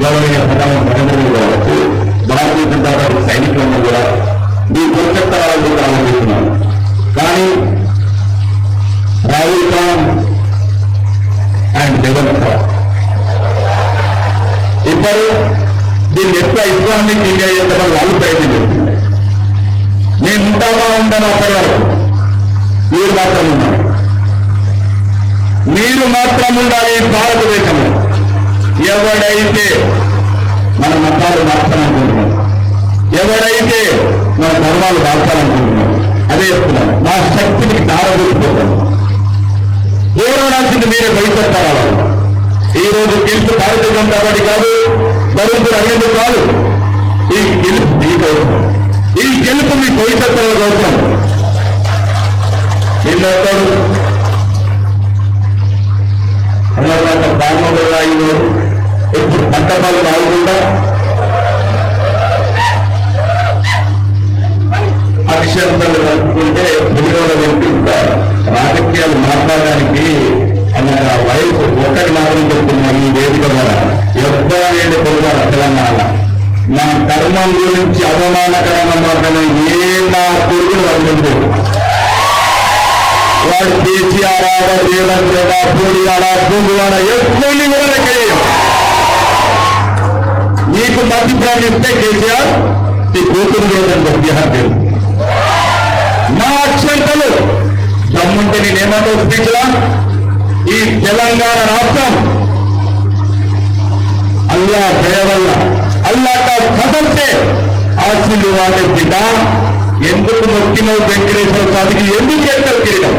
గౌరవనీయ ప్రధానమంత్రి నరేంద్ర మోడీ కావచ్చు, భారతీయ జనతా పార్టీ సైనికులను కూడా మీ భవిష్యత్తరాల గురించి ఆలోచిస్తున్నారు. కానీ రాహుల్ ఖాన్ అండ్ దేవేంద్ర ఇద్దరు దీన్ని ఎక్కువ ఇస్లామిక్ ఇండియా చేద్దామని వాళ్ళు ప్రయత్నం చేస్తున్నారు. నేను ఉంటామా ఉంటాను అక్కడి వరకు మీరు మాత్రం ఉన్నారు. మీరు మాత్రం ఉండాలి భారతదేశంలో. ఎవడైతే మన మతాలు మార్చాలనుకుంటున్నారు, ఎవడైతే మన ధర్మాలు మార్చాలనుకుంటున్నారు, అదే చెప్తున్నాను. నా శక్తిని దారదూసిపోతాను. పోరాడాల్సింది మీరే భవిష్యత్తరాలు. ఈ రోజు గెలుపు భారతీయ జనతా పార్టీ కాదు, బరువులు అనేది కాదు. ఈ గెలుపు మీకోసం, ఈ గెలుపు మీ భవిష్యత్తుల కోసం. నిన్నొకడు అన్నమాట దామోదర రాయిలో ఎప్పుడు పంటపాలు రాకుండా అక్షంతలు కలుపుకుంటే పులిగోడ వెంటుంటారు. రాజకీయాలు మాట్లాడడానికి అన్న వయసు ఒకటి మాత్రం చెప్తున్నా ఈ వేదిక ద్వారా ఎవ్వరేడు పొరపాటు తెలంగాణ నా కర్మం గురించి అవమానకరంగా మాత్రమే ఏ నా కొడుకులు వదిలింది. వాడు కేసీఆర్ రేవంత్ పూడివాడ పూడివాడ ఎప్పుడు కూడా నీకు మధ్యప్రాణం ఇస్తే కేసీఆర్ నీ కూతురు లేదని బీహార్ పేరు. నా అక్షంతలు దమ్ముంటే నేనేమంటూ స్పీచ్లా ఈ తెలంగాణ రాష్ట్రం అల్లా దయ వల్ల అల్లా కా కథం సే ఆశీర్వాద బిడ్డ. ఎందుకు మొక్కినవు వెంకటేశ్వర స్వామికి? ఎందుకు చేస్తారు కిరీటం?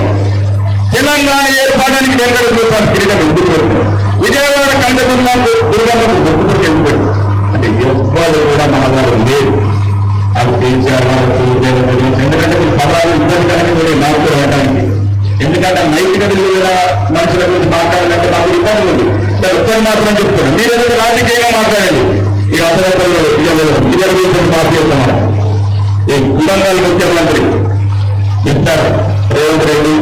తెలంగాణ ఏర్పడడానికి వెంకటేశ్వర స్వామి కిరీటం ఎందుకు పెడతారు? విజయవాడ కంటకున్న దుర్గమ్మకు గొప్పకు ఎందుకు? అంటే ఎవ్వరు కూడా మన వాళ్ళు లేదు. అది కేసీఆర్ ఎందుకంటే మీరు పదాలు ఇబ్బంది కానీ నాకు కూడా వెళ్ళడానికి. ఎందుకంటే నైతికత కూడా మనుషుల గురించి మాట్లాడాలంటే మాకు ఇబ్బంది ఉంది. ఉత్తరం మాత్రం చెప్తున్నారు. మీరు ఎందుకు రాజకీయంగా మాట్లాడండి. ఈ అసలు రిజర్వేషన్ పాస్ చేస్తున్నారు. ఈ కులంగాల ముఖ్యమంత్రి ఇస్తారు రేవంత్ రెడ్డి.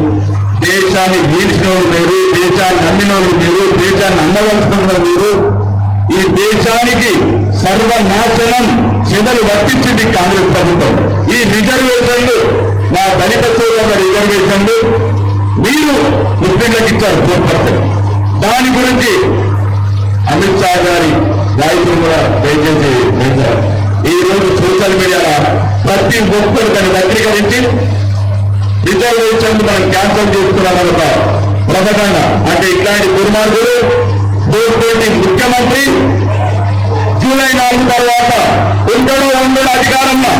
దేశాన్ని వీడిసిన వాళ్ళు మీరు, దేశాన్ని నమ్మిన వాళ్ళు మీరు, దేశాన్ని అమ్మవలసిన మీరు. ఈ దేశానికి సర్వనాశనం చెదలు వర్తించింది కాంగ్రెస్ ప్రభుత్వం. ఈ రిజర్వేషన్లు, నా దళిత సోదరుల రిజర్వేషన్లు మీరు ముస్లింలకు ఇచ్చారు 4%. దాని గురించి అమిత్ షా గారి రాయితీని కూడా దయచేసి చేశారు. ఈ రోజు సోషల్ మీడియాలో ప్రతి ఒక్కరు దాన్ని వక్రీకరించి రిజర్వేషన్ మనం క్యాన్సల్ చేస్తున్నామని ఒక ప్రకటన. అంటే ఇట్లాంటి దుర్మార్గులు కోరుకోండి. ముఖ్యమంత్రి జూలై 4 తర్వాత ఉండడం అధికారంలో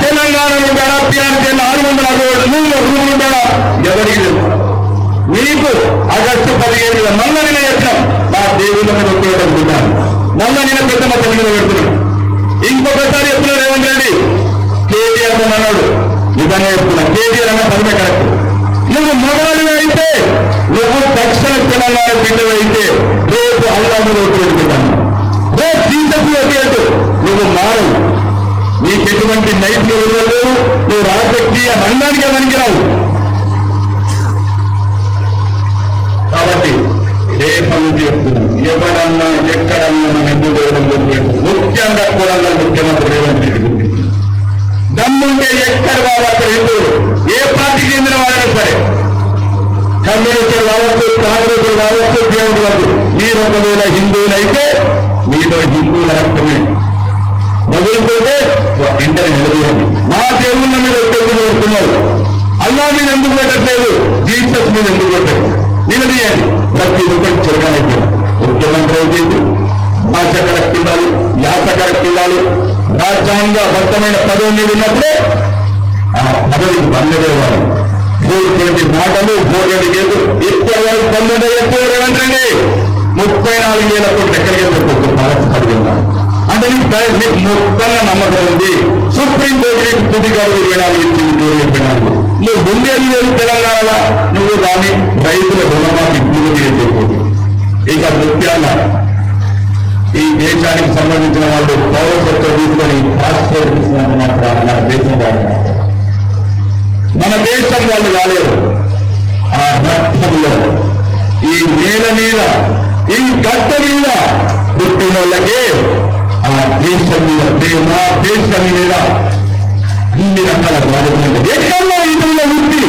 తెలంగాణలో ఉంటాడా, టీఆర్ఎస్ 460 రూములు ఉంటాడా ఎవరికి లేదు. మీకు ఆగస్టు 15 మళ్ళా నేను చెప్పినాం, మా దేవుళ్ళ మీద ఉపయోగపడుతున్నాను, మళ్ళా నేను పెద్ద మొత్తం మీద పెడుతున్నాను. ఇంకొకసారి చెప్తున్నా రేవంత్ రెడ్డి, కేటీఆర్ అన్నాడు నిజంగా చెప్తున్నా, కేటీఆర్ అన్న పదమే కరెక్ట్. నువ్వు మగాడు అయితే, నువ్వు దక్షిణ తెలంగాణ బిడ్డలు అయితే రేపు అల్లా మీద ఉపయోగపెట్టాను, రేపు జీసస్ ఉపయోగ నువ్వు మారు. నీకు ఎటువంటి నైతిక విలువలు లేవు, నువ్వు రాజకీయ రంగానికి పనికిరావు. కాబట్టి రేపటి చెప్తున్నాం, ఎవరన్నా ఎక్కడన్నా మనం ఎందుకు వేయడం ముఖ్యంగా కూడా ముఖ్యమంత్రి రేవంత్ రెడ్డి గురించి దమ్ముంటే ఎక్కడ వాళ్ళు అక్కడ హిందువులు ఏ పార్టీకి చెందిన వాళ్ళైనా సరే, కమ్యూనిస్టులు కావచ్చు, కాంగ్రెస్లు కావచ్చు, దేవుడు కావచ్చు, మీరు ఒకవేళ హిందువులు అయితే మీలో హిందువుల రక్తమే వదులుకుంటే వెంటనే నిలబడండి. మా దేవుళ్ళ మీద ఒత్తిడి పెడుతున్నారు, అల్లా మీద ఎందుకు పెట్టట్లేదు, జీసస్ మీద ఎందుకు పెట్టలేదు, నిలదీయండి. ప్రతి ఒక్కటి చెరగాలి. ముఖ్యమంత్రి అయితే భాష కరెక్ట్ ఉండాలి, యాస కరెక్ట్ ఉండాలి. రాజ్యాంగబద్ధమైన పదవి ఉన్నప్పుడే ఆ పదవికి బంధుదేవారు. 420 మాటలు, 420 కేసులు, ఇక్కడ వాళ్ళు 9 ఎక్కువ ఏమంటండి 34,000 కోట్లు ఎక్కడికి వెళ్ళిపోతుంది భారత పదవి. అంటే నీకు మొత్తంగా నమ్మకం ఉంది. సుప్రీంకోర్టు నీకు తుదిగారు 24 ఇచ్చింది, 24. నువ్వు ఉండేది లేదు తెలంగాణలో, నువ్వు దాన్ని రైతుల రుణమాఫీ పూర్తి చేయకపోతే. ఇక ముఖ్యంగా ఈ దేశానికి సంబంధించిన వాళ్ళు పౌరసత్వం తీసుకొని పాస్పోర్ట్ తీసుకున్నట్టు మాత్రం మన దేశం వాళ్ళు, మన దేశం వాళ్ళు కాలేదు. ఆ రక్తంలో, ఈ నేల మీద, ఈ గడ్డ మీద పుట్టిన వాళ్ళకే ఆ దేశం మీద ప్రేమ, దేశం మీద అన్ని రకాల బాధ్యతలు. ఎక్కడో ఇళ్ళలో పుట్టి,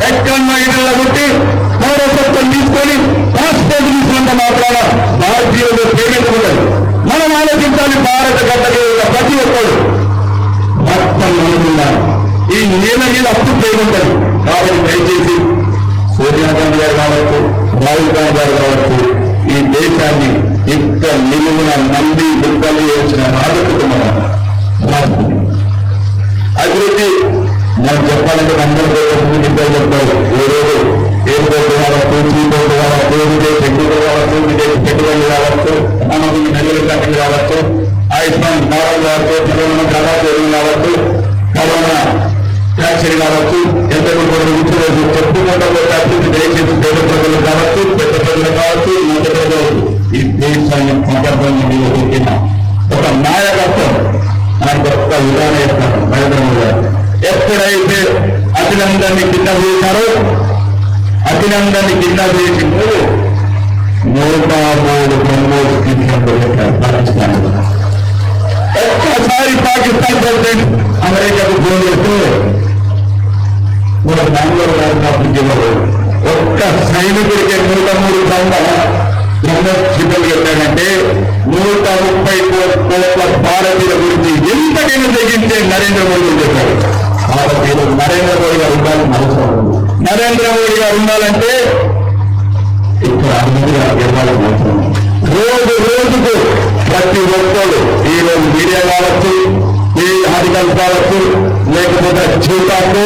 ఎక్కడో ఇళ్ళలో పుట్టి పౌరసత్వం తీసుకొని పాస్పోర్ట్ తీసుకున్నంత మాత్రాన భారతీయులు ప్రేమించకూడదు. మనం ఆలోచించాలి, భారత గడ్డకి ప్రతి ఒక్కరు మొత్తం అనుకున్నారు. ఈ నేల మీద అప్పుడు ప్రేమించాలి. కాబట్టి దయచేసి సోనియా గాంధీ గారు కావచ్చు, రాహుల్ గాంధీ గారు కావచ్చు, ఈ దేశాన్ని ఇక్కడ నిలువున నంది ముక్కలు వేసిన రాజకుటుంబం అభివృద్ధి. మనం చెప్పాలంటే అందరూ చెప్తారు, ఏ రోజు ఎయిర్పోర్ట్ కావచ్చు, సీపోర్ట్ కావచ్చు, సెక్యూరిటీ కావచ్చు, పెట్టుబడులు కావచ్చు, మనకి నెల్లూరు కంపెనీ కావచ్చు, ఆయుష్మాన్ భారత్ కావచ్చు, కరోనా కళాశాలలు కావచ్చు, కరోనా ఫ్యాక్టరీ కావచ్చు, ఎంతకు ఉద్యోగులు చెప్పుకుంటూ పోతే అభివృద్ధి దయచేసి పేద ప్రజలు కావచ్చు, పెద్ద ప్రజలు కావచ్చు, మధ్య ప్రజలు ఈ దేశాన్ని సందర్భంగా పెట్టిన ఒక నాయకత్వం నాకు ఒక ఉదాహరణ చెప్తాను. నరేంద్ర మోదీ గారు ఎప్పుడైతే అభినందన్ని కింద వేశారో, అభినందన్ని కింద వేసిందో 103 బ్రహ్మోస్ పాకిస్తాన్. ఒక్కసారి పాకిస్తాన్ ప్రెసిడెంట్ అమెరికాకు ఫోన్ చేస్తే మన బెంగళూరు రాష్ట్రంలో ఒక్క సైనికుడికి 103 బ్రహ్మోత్సవాలు చెప్పాడంటే 130 కోట్ల భారతీయుల గురించి ఎంతకైనా తెగించే నరేంద్ర మోదీ చెప్పారు. భారతీయులు నరేంద్ర మోదీ గారు ఉండాలని అవసరం ఉంది. నరేంద్ర మోదీ గారు ఉండాలంటే ఇక్కడ అభివృద్ధిగా గెలవాలని అవసరం ఉంది. రోజు రోజుకు ప్రతి ఒక్కరు, ఈ రోజు మీడియా కావచ్చు, ఈ ఆర్టికల్స్ కావచ్చు, లేకపోతే చూతాకు,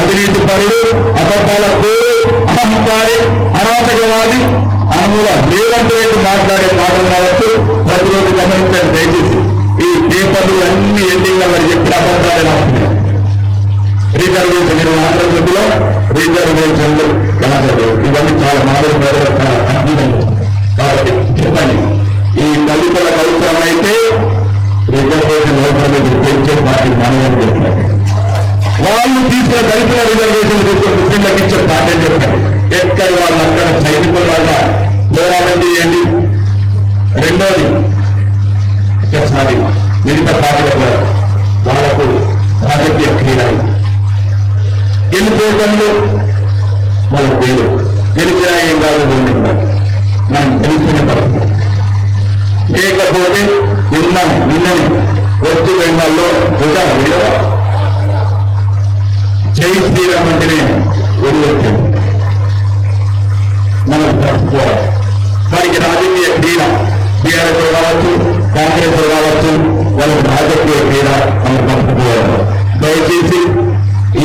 అవినీతి పరుడు, అబద్ధాల పేరు, అహంకారి, అరాచకవాది, అనుమూల లేదంటే మాట్లాడే మాటలు కావచ్చు, ప్రతిరోజు గమనించండి దయచేసి. ఈ పేపర్లు అన్ని ఎండింగ్ మరి చెప్పిన అబద్ధాలే రాస్తున్నాయి. రిజర్వేషన్ ఆంధ్రప్రదేశ్లో రిజర్వేషన్లు ఇవన్నీ చాలా మామూలు కాబట్టి తీసుకొని ముస్లింలకు ఇచ్చే పార్టీ అని చెప్పారు. ఎక్కడ వాళ్ళు అక్కడ సైనికుల వల్ల పోరాటం చేయండి. రెండోది ఒకసారి మిగతా పార్టీల వాళ్ళకు రాజకీయ క్రీడలు గెలిపోవడంలో వాళ్ళ పేరు గెలిచినా ఏం కాదు మనం గెలిచిన పరిస్థితి. లేకపోతే నిన్నని వెస్ట్ బెంగాల్లో జై శ్రీరామ్ అంటేనే వదిలేస్తుంది. మనం తప్పుకోవాలి. వారికి రాజకీయ క్రీడ టీఆర్ఎస్ కావచ్చు, కాంగ్రెస్ కావచ్చు, వాళ్ళకి రాజకీయ క్రీడ మనం తప్పుకోవాలి. దయచేసి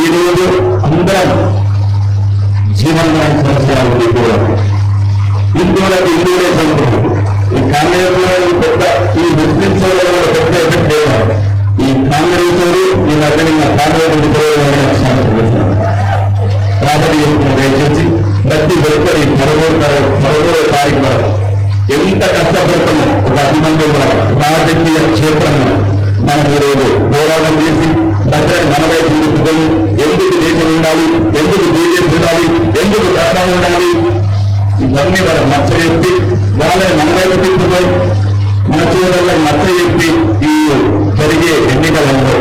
ఈ రోజు అందరం జీవన సమస్యలు హిందువులకు హిందువులే సంస్కృతి. ఈ కాంగ్రెస్ పెద్ద ఈ ముస్లింస్ పెద్ద ఎఫెక్ట్ లేదు. ఈ కాంగ్రెస్ ఈ మధ్య కాంగ్రెస్ రాజకీయ దయచేసి ప్రతి ఒక్కరి పదమూడో తారీఖు వరకు ఎంత కష్టపడుతున్నా ఒక 10 మంది రాజకీయ క్షేత్రంలో మనం ఈరోజు పోరాటం చేసి ప్రజలు మన వైపు నిలుపుకొని ఎందుకు దేశం ఉండాలి, ఎందుకు బీజేపీ ఉండాలి, ఎందుకు ధర్మం ఉండాలి, ఇవన్నీ వాళ్ళకి నచ్చ చెప్పి వాళ్ళని మన వైపు తిప్పుకొని మన చూడల్లో నచ్చ చెప్పి ఈ జరిగే ఎన్నికలలో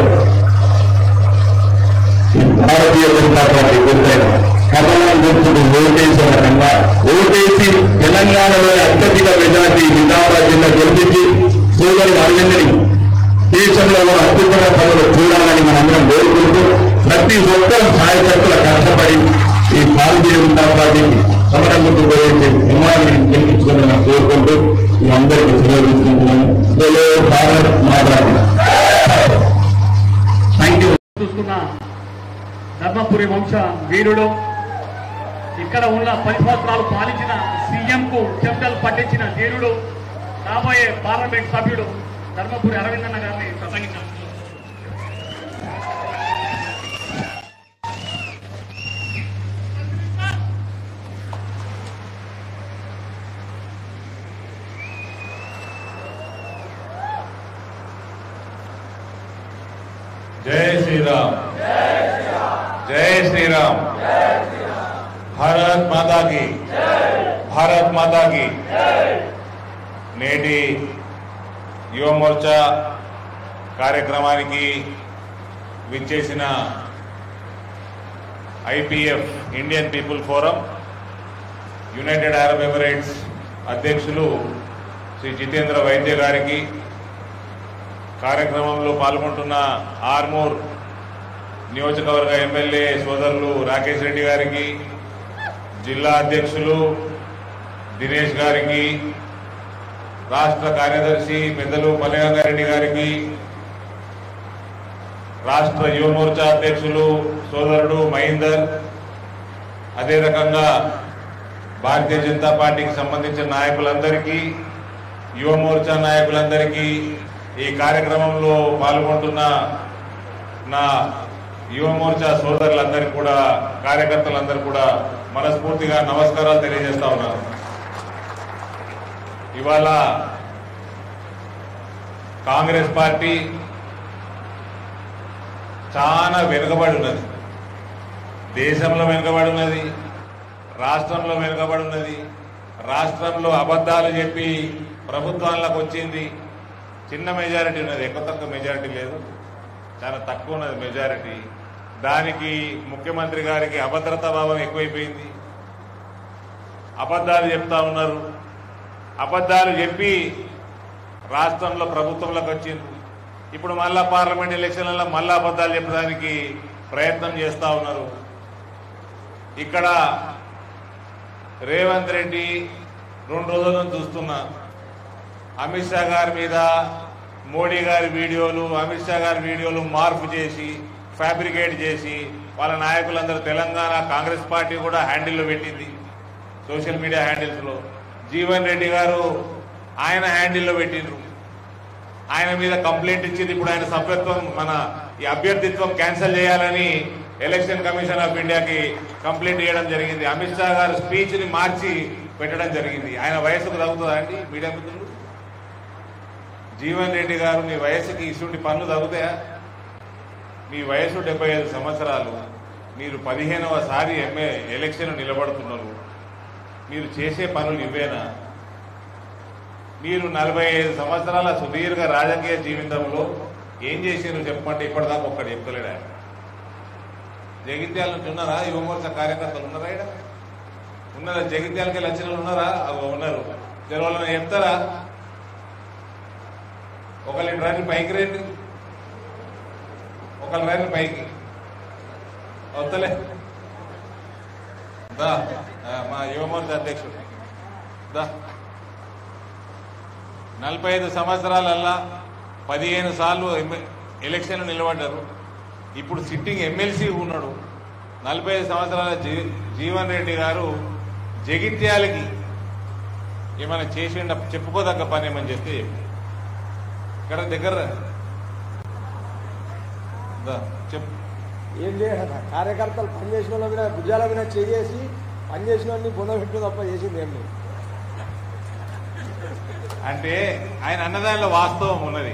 భారతీయ జనతా పార్టీ గుర్తైన కమలం గుర్తుకు ఓటేసే రకంగా ఓటేసి తెలంగాణలో అత్యధిక మెజార్టీ నిజామాబాద్ జిల్లా గెలిపించి సోదరు అరవిందని దేశంలో అత్యుత్తమ పనులు చూడాలని మనందరం కోరుకుంటూ ప్రతి ఒక్కరు సాయశక్తుల కష్టపడి ఈ భారతీయ జనతా పార్టీకి సమరం ముందు పోయేసి నిర్మాణాన్ని గెలిపించుకోవాలని కోరుకుంటూ మీ అందరికీ సెలవుకుంటున్నాను. భారత్ మాట్లాడి థ్యాంక్ యూ. చూస్తున్న ధర్మపురి వంశ వీరుడు, ఇక్కడ ఉన్న 10 సంవత్సరాలు పాలించిన సీఎంకు చెమటలు పట్టించిన ధీరుడు, రాబోయే పార్లమెంట్ సభ్యుడు ధర్మపురి అరవిందన్న గారిని ప్రసంగించారు. జై శ్రీరామ్, జై శ్రీరామ్, భారత్ మాతా కి, భారత్ మాతా కి. నేటి యువ మోర్చా కార్యక్రమానికి విచ్చేసిన IPF Indian people forum United Arab Emirates అధ్యక్షులు శ్రీ జితేంద్ర వైద్య గారికి, కార్యక్రమంలో పాల్గొంటున్న ఆర్మూర్ నియోజకవర్గ ఎమ్మెల్యే సోదరులు రాకేష్ రెడ్డి గారికి, జిల్లా అధ్యక్షులు దినేష్ గారికి, రాష్ట్ర కార్యదర్శి పెద్దలు మల్లెగంగారెడ్డి గారికి, రాష్ట్ర యువ మోర్చా అధ్యక్షులు సోదరుడు మహేందర్, అదే రకంగా భారతీయ జనతా పార్టీకి సంబంధించిన నాయకులందరికీ, యువ మోర్చా నాయకులందరికీ, ఈ కార్యక్రమంలో పాల్గొంటున్న నా యువ మోర్చా సోదరులందరికీ కూడా, కార్యకర్తలందరూ కూడా మనస్ఫూర్తిగా నమస్కారాలు తెలియజేస్తా ఉన్నాను. ఇవాళ కాంగ్రెస్ పార్టీ చాలా వెనుకబడి ఉన్నది. దేశంలో వెనుకబడి ఉన్నది, రాష్ట్రంలో వెనుకబడి ఉన్నది. రాష్ట్రంలో అబద్ధాలు చెప్పి ప్రభుత్వాలకు వచ్చింది. చిన్న మెజారిటీ ఉన్నది, ఎక్కువ తక్కువ మెజారిటీ లేదు, చాలా తక్కువ ఉన్నది మెజారిటీ. దానికి ముఖ్యమంత్రి గారికి అభద్రతా భావం ఎక్కువైపోయింది. అబద్ధాలు చెప్తా ఉన్నారు. అబద్ధాలు చెప్పి రాష్ట్రంలో ప్రభుత్వంలోకి వచ్చింది. ఇప్పుడు మళ్ళా పార్లమెంట్ ఎలక్షన్లలో మళ్ళా అబద్ధాలు చెప్పడానికి ప్రయత్నం చేస్తూ ఉన్నారు. ఇక్కడ రేవంత్ రెడ్డి 2 రోజుల నుంచి చూస్తున్నా, అమిత్ షా గారి మీద మోడీ గారి వీడియోలు, అమిత్ షా గారి వీడియోలు మార్పు చేసి ఫ్యాబ్రికేట్ చేసి వాళ్ళ నాయకులందరూ తెలంగాణ కాంగ్రెస్ పార్టీ కూడా హ్యాండిల్లో పెట్టింది, సోషల్ మీడియా హ్యాండిల్స్లో. జీవన్ రెడ్డి గారు ఆయన హ్యాండిల్లో పెట్టిండ్రు, ఆయన మీద కంప్లైంట్ ఇచ్చింది. ఇప్పుడు ఆయన సభ్యత్వం, మన ఈ అభ్యర్థిత్వం క్యాన్సిల్ చేయాలని ఎలక్షన్ కమిషన్ ఆఫ్ ఇండియాకి కంప్లైంట్ చేయడం జరిగింది. అమిత్ షా గారు స్పీచ్ని మార్చి పెట్టడం జరిగింది. ఆయన వయసుకు తగ్గుతుందా అండి మీడియా మిత్రులు? జీవన్ రెడ్డి గారు మీ వయసుకి ఇటువంటి పనులు తగ్గుతాయా? మీ వయసు 75 సంవత్సరాలు, మీరు 15వ సారి ఎలక్షన్ నిలబడుతున్నారు. మీరు చేసే పనులు ఇవేనా? మీరు 45 సంవత్సరాల సుదీర్ఘ రాజకీయ జీవితంలో ఏం చేశారు చెప్పండి. ఇప్పటిదాకా ఒక్కడు చెప్తలేడు. ఆయన జగిత్యాల నుంచి ఉన్నారా? యువమోర్చా కార్యకర్తలు ఉన్నారా? ఇక్కడ ఉన్నారా? జగిత్యాలకి లక్షణాలు ఉన్నారా? ఉన్నారు. జరవాలని చెప్తారా? ఒకళ్ళు రండి పైకి రండి, ఒకళ్ళు రండి పైకి. వస్తలే దా మా యువమోర్చా అధ్యక్షుడు దా. 45 సంవత్సరాలల్లా 15 సార్లు ఎలక్షన్లు నిలబడ్డారు. ఇప్పుడు సిట్టింగ్ ఎమ్మెల్సీ ఉన్నాడు. 45 సంవత్సరాల జీవన్ రెడ్డి గారు జగిత్యాలకి ఏమైనా చేసిండ చెప్పుకోదగ్గ పని ఏమని చెప్తే ఇక్కడ దగ్గర చెప్పు. ఏం చేయాలి? కార్యకర్తలు పనిచేసిన వాళ్ళ మీద భుజాల మీద చేసి పనిచేసిన వాళ్ళని బొంద పెట్టు తప్ప చేసింది ఏం లేదు. అంటే ఆయన అన్నదానిలో వాస్తవం ఉన్నది.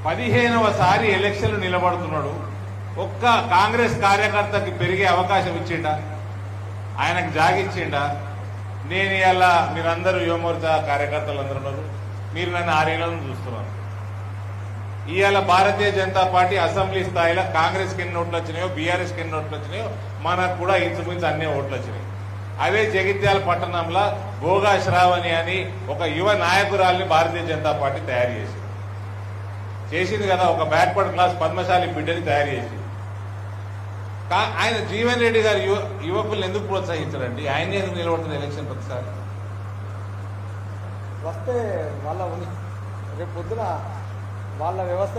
15వ సారి ఎలక్షన్లు నిలబడుతున్నాడు. ఒక్క కాంగ్రెస్ కార్యకర్తకి పెరిగే అవకాశం ఇచ్చిండా? ఆయనకు జాగిచ్చిండా? నేను ఇలా మీరందరూ యువమోర్చా కార్యకర్తలు అందరూ ఉన్నారు, మీరు నన్ను 6 ఏళ్లను చూస్తున్నారు. ఇవాళ భారతీయ జనతా పార్టీ అసెంబ్లీ స్థాయిలో కాంగ్రెస్కి ఎన్ని ఓట్లు వచ్చినాయో, బీఆర్ఎస్కి ఎన్ని ఓట్లు వచ్చినాయో మనకు కూడా ఇంచుమించు అన్ని ఓట్లు వచ్చినాయి. అదే జగిత్యాల పట్టణంలో భోగా శ్రావణి అని ఒక యువ నాయకురాల్ని భారతీయ జనతా పార్టీ తయారు చేసింది కదా. ఒక బ్యాక్వర్డ్ క్లాస్ పద్మశాలి బిడ్డని తయారు చేసింది. ఆయన జీవన్ రెడ్డి గారు యువకులను ఎందుకు ప్రోత్సహించారండి? ఆయన ఎందుకు నిలబడుతుంది ఎలక్షన్ ప్రతిసారి? వస్తే వాళ్ళ రేపు పొద్దున వాళ్ళ వ్యవస్థ.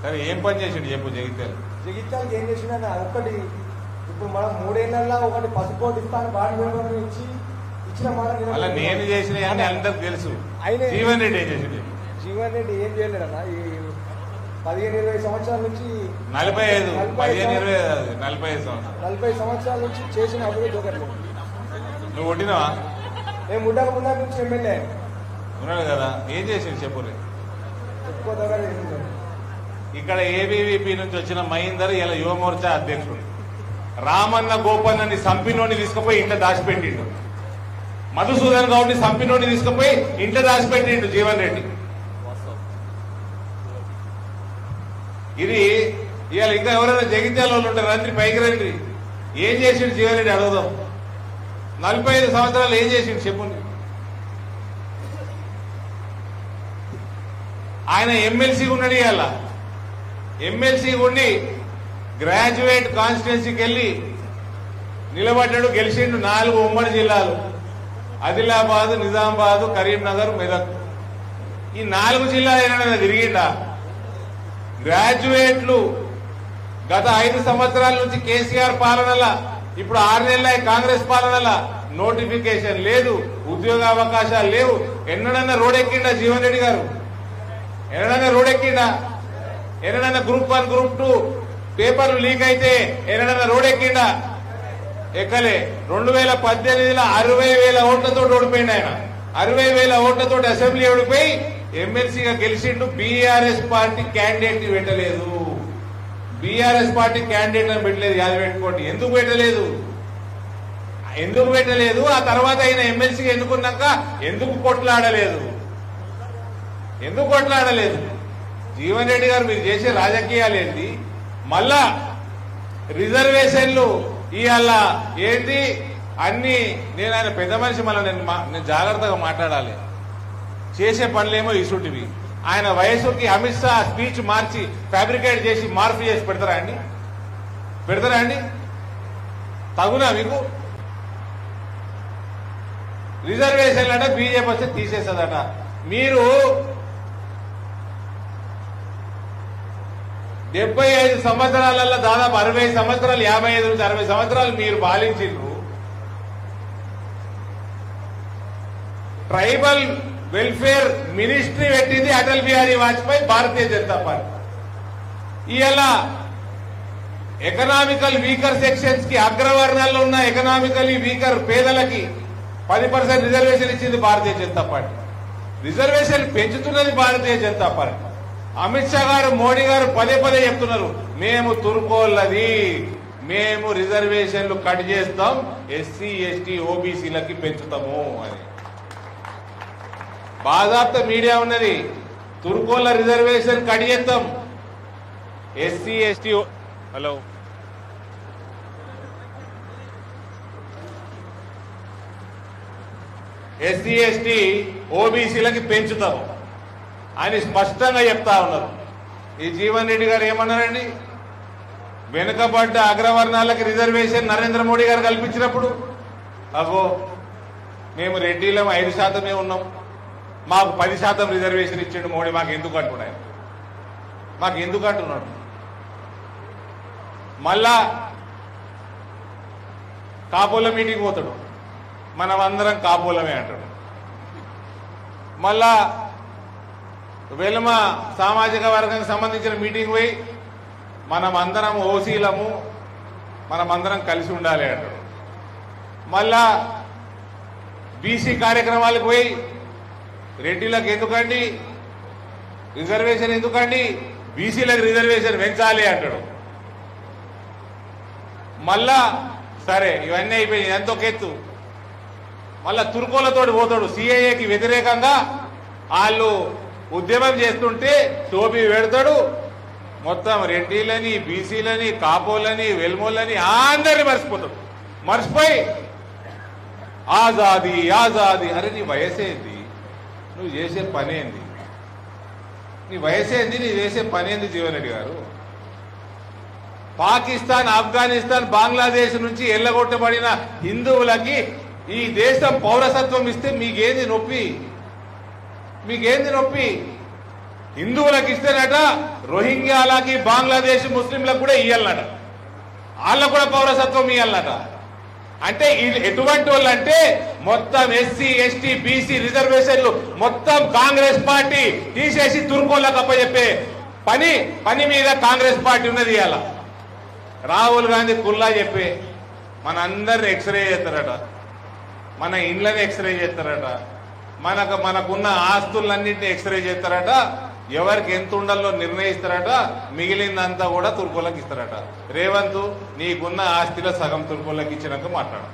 సరే ఏం పని చేసిండు చెప్పు. జగిత్యాలకి ఏం చేసిండని ఒక్కటి, ఇప్పుడు మనం 3 ఏళ్లలో ఒకటి పసుపోటు ఇస్తాను బాండ్ ఇచ్చిన మాట అలా నేను చేసిన అందరికి తెలుసు. జీవన్ రెడ్డి ఏం చేసిండు? జీవన్ రెడ్డి ఏం చేయలేడన్న. ఈ 15-20 సంవత్సరాల నుంచి 45 సంవత్సరాల నుంచి చేసిన అభివృద్ధి ఒకటి. నువ్వు కొట్టినావా? మేము ఉండక ముందు నుంచి ఎమ్మెల్యే ఉన్నాడు కదా. ఏం చేసిండు చెప్పు. చెప్పుకోదగ్గర ఇక్కడ ఏబీవీపీ నుంచి వచ్చిన మహీందర్ ఇలా యువమోర్చా అధ్యక్షుడు. రామన్న గోపన్నని సంపినోని తీసుకుపోయి ఇంట్లో దాచిపెట్టిండు. మధుసూదన్ గౌడ్ని సంపినోని తీసుకుపోయి ఇంట్లో దాచిపెట్టిండు జీవన్ రెడ్డి. ఇది ఇవాళ ఇంకా ఎవరైనా జగిత్యాల వాళ్ళు ఉంటారు, రండి పైకి రండి. ఏం చేసిండు జీవన్ రెడ్డి అడుగుదాం. 45 సంవత్సరాలు ఏం చేసిండు చెప్పండి. ఆయన ఎమ్మెల్సీ ఉన్నాడు. ఇవాళ ఎమ్మెల్సీ ఉండి గ్రాడ్యుయేట్ కాన్స్టిట్యున్సీకి వెళ్ళి నిలబడ్డాడు, గెలిచిండు. 4 ఉమ్మడి జిల్లాలు, ఆదిలాబాద్, నిజామాబాద్, కరీంనగర్, మెదక్. ఈ 4 జిల్లాలు ఏమైనా తిరిగిండా? గ్రాడ్యుయేట్లు గత 5 సంవత్సరాల నుంచి కేసీఆర్ పాలనల, ఇప్పుడు 6 నెలల కాంగ్రెస్ పాలనల నోటిఫికేషన్ లేదు, ఉద్యోగ అవకాశాలు లేవు. ఎన్నడన్నా రోడెక్కిండా జీవన్ రెడ్డి గారు? ఎన్నడన్నా రోడెక్కిండా? ఎన్నడన్నా గ్రూప్ 1, గ్రూప్ 2 పేపర్లు లీక్ అయితే ఎన్నడన్నా రోడెక్కిండా? ఎక్కలే. 2018లో 60,000 ఓట్లతో ఓడిపోయింది ఆయన. 60,000 ఓట్లతో అసెంబ్లీ ఓడిపోయి ఎమ్మెల్సీగా గెలిచిండు. బీఆర్ఎస్ పార్టీ క్యాండిడేట్ పెట్టలేదు. బీఆర్ఎస్ పార్టీ క్యాండిడేట్ అని పెట్టలేదు. యాద పెట్టుకోండి. ఎందుకు పెట్టలేదు? ఆ తర్వాత ఆయన ఎమ్మెల్సీగా ఎన్నుకున్నాక ఎందుకు కొట్లాడలేదు? జీవన్ రెడ్డి గారు మీరు చేసే రాజకీయాలు ఏంటి? మళ్ళా రిజర్వేషన్లు ఇవాళ ఏంటి అన్ని. నేను ఆయన పెద్ద మనిషి, మళ్ళీ నేను జాగ్రత్తగా మాట్లాడాలి. చేసే పనులేమో ఇసుటివి. ఆయన వయసుకి అమిత్ షా స్పీచ్ మార్చి ఫ్యాబ్రికేట్ చేసి మార్పు చేసి పెడతారా అండి? తగునా మీకు? రిజర్వేషన్లు అంటే బీజేపీ వస్తే తీసేస్తుందట. మీరు 75 సంవత్సరాలలో దాదాపు 60 సంవత్సరాలు, 55 నుంచి 60 సంవత్సరాలు మీరు పాలించిండ్రు. ట్రైబల్ వెల్ఫేర్ మినిస్ట్రీ పెట్టింది అటల్ బిహారీ వాజ్పేయి, భారతీయ జనతా పార్టీ. ఇవాళ ఎకనామికల్ వీకర్ సెక్షన్స్ కి, అగ్రవర్ణాల్లో ఉన్న ఎకనామికల్లీ వీకర్ పేదలకి 10% రిజర్వేషన్ ఇచ్చింది Bharatiya Janata party. Reservation పెంచుతున్నది Bharatiya Janata party. Amit Shah గారు మోడీ గారు పదే పదే చెప్తున్నారు, మేము తుర్కోళ్ళది, మేము రిజర్వేషన్లు కట్ చేస్తాం, ఎస్సీ ఎస్టీ ఓబీసీలకి పెంచుతాము అని. బాజాప్త మీడియా ఉన్నది, తుర్కోళ్ళ రిజర్వేషన్ కట్ చేస్తాం, SC ST hello SC ST ఓబీసీలకి పెంచుతాము అని స్పష్టంగా చెప్తా ఉన్నారు. ఈ జీవన్ రెడ్డి గారు ఏమన్నారండి, వెనుకబడ్డ అగ్రవర్ణాలకి రిజర్వేషన్ నరేంద్ర మోడీ గారు కల్పించినప్పుడు అగో మేము రెడ్డిలం 5% ఉన్నాం, మాకు 10% రిజర్వేషన్ ఇచ్చిండు మోడీ, మాకు ఎందుకు అంటున్నాయి, మాకు ఎందుకు అంటున్నాడు. మళ్ళా కాపోల మీటింగ్ పోతాడు, మనం అందరం కాపోలమే అంటాడు. మళ్ళా వెలుమ సామాజిక వర్గానికి సంబంధించిన మీటింగ్ పోయి మనం అందరం ఓసీలము, మనం అందరం కలిసి ఉండాలి అంటాడు. మళ్ళా బీసీ కార్యక్రమాలకు పోయి రెడ్డిలకు ఎందుకండి రిజర్వేషన్, ఎందుకండి బీసీలకు రిజర్వేషన్ పెంచాలి అంటాడు. మళ్ళా సరే ఇవన్నీ అయిపోయి ఎంతో కెత్తు, మళ్ళా తుర్కోలతోటి పోతాడు, సిఐఏకి వ్యతిరేకంగా వాళ్ళు ఉద్యమం చేస్తుంటే టోపీ పెడతాడు, మొత్తం రెడ్డిలని బీసీలని కాపోలని వెల్మోలని అందరినీ మర్చిపోతాడు. మర్చిపోయి ఆజాదీ ఆజాదీ, అరే నీ వయసేంది, నువ్వు చేసే పనేంది, నీ వయసేంది, నీ చేసే పనేంది జీవన్ రెడ్డి గారు. పాకిస్తాన్, ఆఫ్ఘనిస్తాన్, బంగ్లాదేశ్ నుంచి ఎల్లగొట్టబడిన హిందువులకి ఈ దేశం పౌరసత్వం ఇస్తే మీకేంది నొప్పి, మీకేంది నొప్పి? హిందువులకు ఇస్తేనట రోహింగ్యాలకి బంగ్లాదేశ్ ముస్లింలకు కూడా ఇయ్యాలన్నట, వాళ్ళకు కూడా పౌరసత్వం ఇయ్యాలన్నట. అంటే ఎటువంటి వాళ్ళు అంటే మొత్తం ఎస్సీ ఎస్టీ బీసీ రిజర్వేషన్లు మొత్తం కాంగ్రెస్ పార్టీ తీసేసి తుర్కోళ్ళకు అప్పచెప్పే పని మీద కాంగ్రెస్ పార్టీ ఉన్నది. ఇవాళ రాహుల్ గాంధీ కుల్లా చెప్పే మన అందరిని ఎక్స్రే చేస్తారట, మన ఇండ్లని ఎక్స్రే చేస్తారట, మనకున్న ఆస్తులన్నింటినీ ఎక్స్రే చేస్తారట, ఎవరికి ఎంత ఉండాలో నిర్ణయిస్తారట, మిగిలిందంతా కూడా తుర్కోళ్ళకి ఇస్తారట. రేవంత్ నీకున్న ఆస్తిలో సగం తుర్కోళ్ళకి ఇచ్చినాక మాట్లాడు.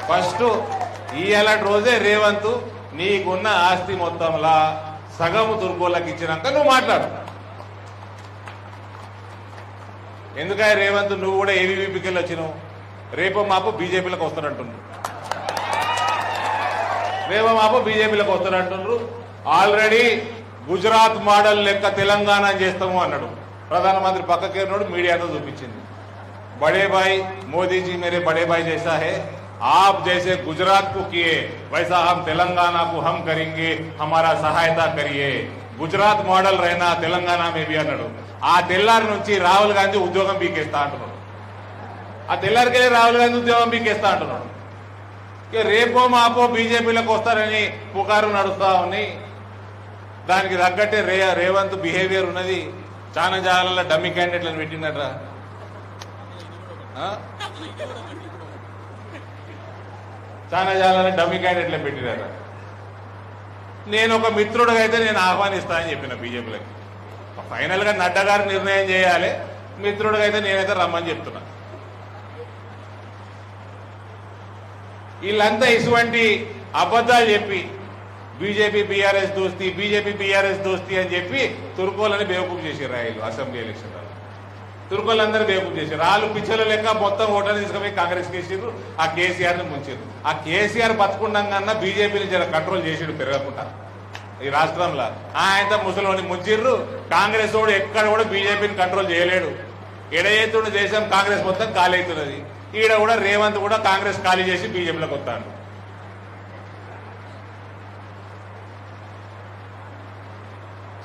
ఫస్ట్ ఇవాళ రోజే రేవంత్ నీకున్న ఆస్తి మొత్తంలా సగం తుర్కోళ్ళకి ఇచ్చినాక నువ్వు మాట్లాడు. ఎందుకంటే రేవంత్ నువ్వు కూడా ఏబీవీపీకి వచ్చినావు, రేపు మాపు బీజేపీలకు వస్తారంటున్నారు, రేపు మాపు బీజేపీలకు వస్తారంటున్నారు. ఆల్రెడీ గుజరాత్ మోడల్ లెక్క తెలంగాణ చేస్తాము అన్నాడు ప్రధానమంత్రి, పక్కకే ఉన్నాడు, మీడియాతో చూపించింది. బడే భాయ్ మోదీజీ మేరే బడే భాయ్ జైసా హై, आप जैसे गुजरात को किए वैसा हम तेलंगाना को हम करेंगे, हमारा सहायता करिए, గుజరాత్ మోడల్ రైనా తెలంగాణ మేబీ అన్నాడు. ఆ తెల్లారి నుంచి రాహుల్ గాంధీ ఉద్యోగం పీకేస్తా అంటున్నాడు, ఆ తెల్లారికెళ్ళి రాహుల్ గాంధీ ఉద్యోగం పీకేస్తా అంటున్నాడు. ఇక రేపో మాపో బీజేపీలకు వస్తారని పుకారు నడుస్తా ఉన్నాయి. దానికి తగ్గట్టే రేవంత్ బిహేవియర్ ఉన్నది. చాలా జాగాలలో డమ్మీ క్యాండిడేట్లను పెట్టినట్ర, చాలా జాగాలలో డమ్మీ క్యాండిడేట్లను పెట్టినట్ర. నేను ఒక మిత్రుడిగా అయితే నేను ఆహ్వానిస్తా అని చెప్పిన బీజేపీలకి. ఫైనల్ గా నడ్డా గారు నిర్ణయం చేయాలి, మిత్రుడిగా అయితే నేనైతే రమ్మని చెప్తున్నా. వీళ్ళంతా ఇటువంటి అబద్ధాలు చెప్పి బీజేపీ బీఆర్ఎస్ దోస్తి, బీజేపీ బీఆర్ఎస్ దోస్తి అని చెప్పి తుర్కోలని బేవకూఫ్ చేశారు. రాయలు అసెంబ్లీ ఎలక్షన్ తుర్కోలందరూ బేవకూఫ్ చేశారు. వాళ్ళు పిచ్చల లెక్క మొత్తం ఓటర్ని తీసుకుపోయి కాంగ్రెస్ కేసారు, ఆ కేసీఆర్ ని ముంచారు. ఆ కేసీఆర్ బతుకుండగా బీజేపీని జర కంట్రోల్ చేసాడు పెరగకుండా ఈ రాష్ట్రంలో. ఆయనతో ముసలోని ముంచిర్రు. కాంగ్రెస్ వాడు ఎక్కడ కూడా బీజేపీని కంట్రోల్ చేయలేడు. ఎడయేతున్న దేశం కాంగ్రెస్ మొత్తం ఖాళీ అవుతున్నది. ఈడ కూడా రేవంత్ కూడా కాంగ్రెస్ ఖాళీ చేసి బీజేపీలోకి వస్తాడు.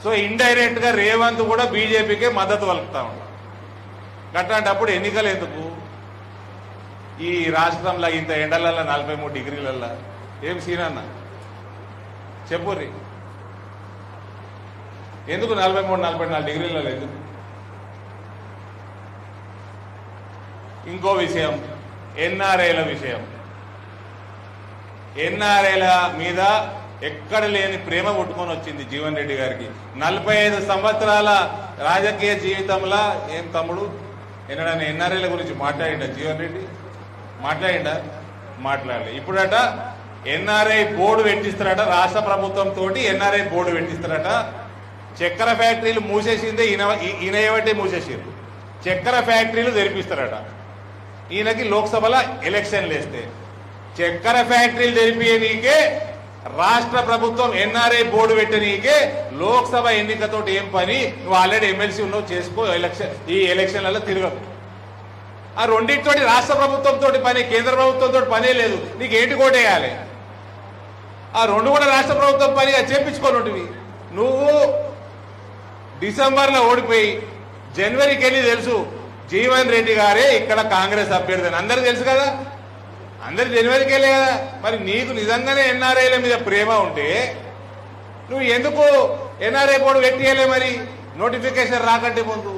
సో ఇండైరెక్ట్ గా రేవంత్ కూడా బీజేపీకే మద్దతు పలుకుతా ఉంటాడు. అట్లాంటప్పుడు ఎన్నికలు ఎందుకు? ఈ రాష్ట్రంలో ఇంత ఎండలల్లో 43 డిగ్రీలల్లో ఏం సీనన్న చెప్పుర్రి, ఎందుకు 43-44 డిగ్రీలలో ఎందుకు? ఇంకో విషయం, ఎన్ఆర్ఐల విషయం. ఎన్ఆర్ఐల మీద ఎక్కడ లేని ప్రేమ పుట్టుకొని వచ్చింది జీవన్ రెడ్డి గారికి. 45 సంవత్సరాల రాజకీయ జీవితంలో ఏం తమ్ముడు ఎన్నడన్నా ఎన్ఆర్ఐల గురించి మాట్లాడిండా జీవన్ రెడ్డి? మాట్లాడిండా? మాట్లాడలే. ఇప్పుడట ఎన్ఆర్ఐ బోర్డు పెట్టిస్తారట, రాష్ట్ర ప్రభుత్వంతో ఎన్ఆర్ఐ బోర్డు పెట్టిస్తారట. చక్కెర ఫ్యాక్టరీలు మూసేసిందే ఈయన ఏమంటే మూసేసారు. చక్కెర ఫ్యాక్టరీలు తెరిపిస్తారట. ఈయనకి లోక్సభలో ఎలక్షన్లు వేస్తే చక్కెర ఫ్యాక్టరీలు తెరిపియనీకే రాష్ట్ర ప్రభుత్వం ఎన్ఆర్ఐ బోర్డు పెట్టనీకే లోక్సభ ఎన్నికతోటి ఏం పని? నువ్వు ఆల్రెడీ ఎమ్మెల్సీ ఉన్నావు, చేసుకో, ఈ ఎలక్షన్లలో తిరగదు. ఆ రెండింటితోటి రాష్ట్ర ప్రభుత్వంతో పని, కేంద్ర ప్రభుత్వంతో పనే లేదు. నీకు ఏంటి కోటేయాలి? ఆ రెండు కూడా రాష్ట్ర ప్రభుత్వం పనిగా చేపించుకోనుంటివి. నువ్వు డిసెంబర్లో ఓడిపోయి జనవరికి వెళ్ళి తెలుసు జీవన్ రెడ్డి గారే ఇక్కడ కాంగ్రెస్ అభ్యర్థి అని అందరికి తెలుసు కదా, అందరు జనవరికి వెళ్ళే కదా. మరి నీకు నిజంగానే ఎన్ఆర్ఐల మీద ప్రేమ ఉంటే నువ్వు ఎందుకు ఎన్ఆర్ఐ బోర్డు పెట్టియలే? మరి నోటిఫికేషన్ రాకంటే ముందు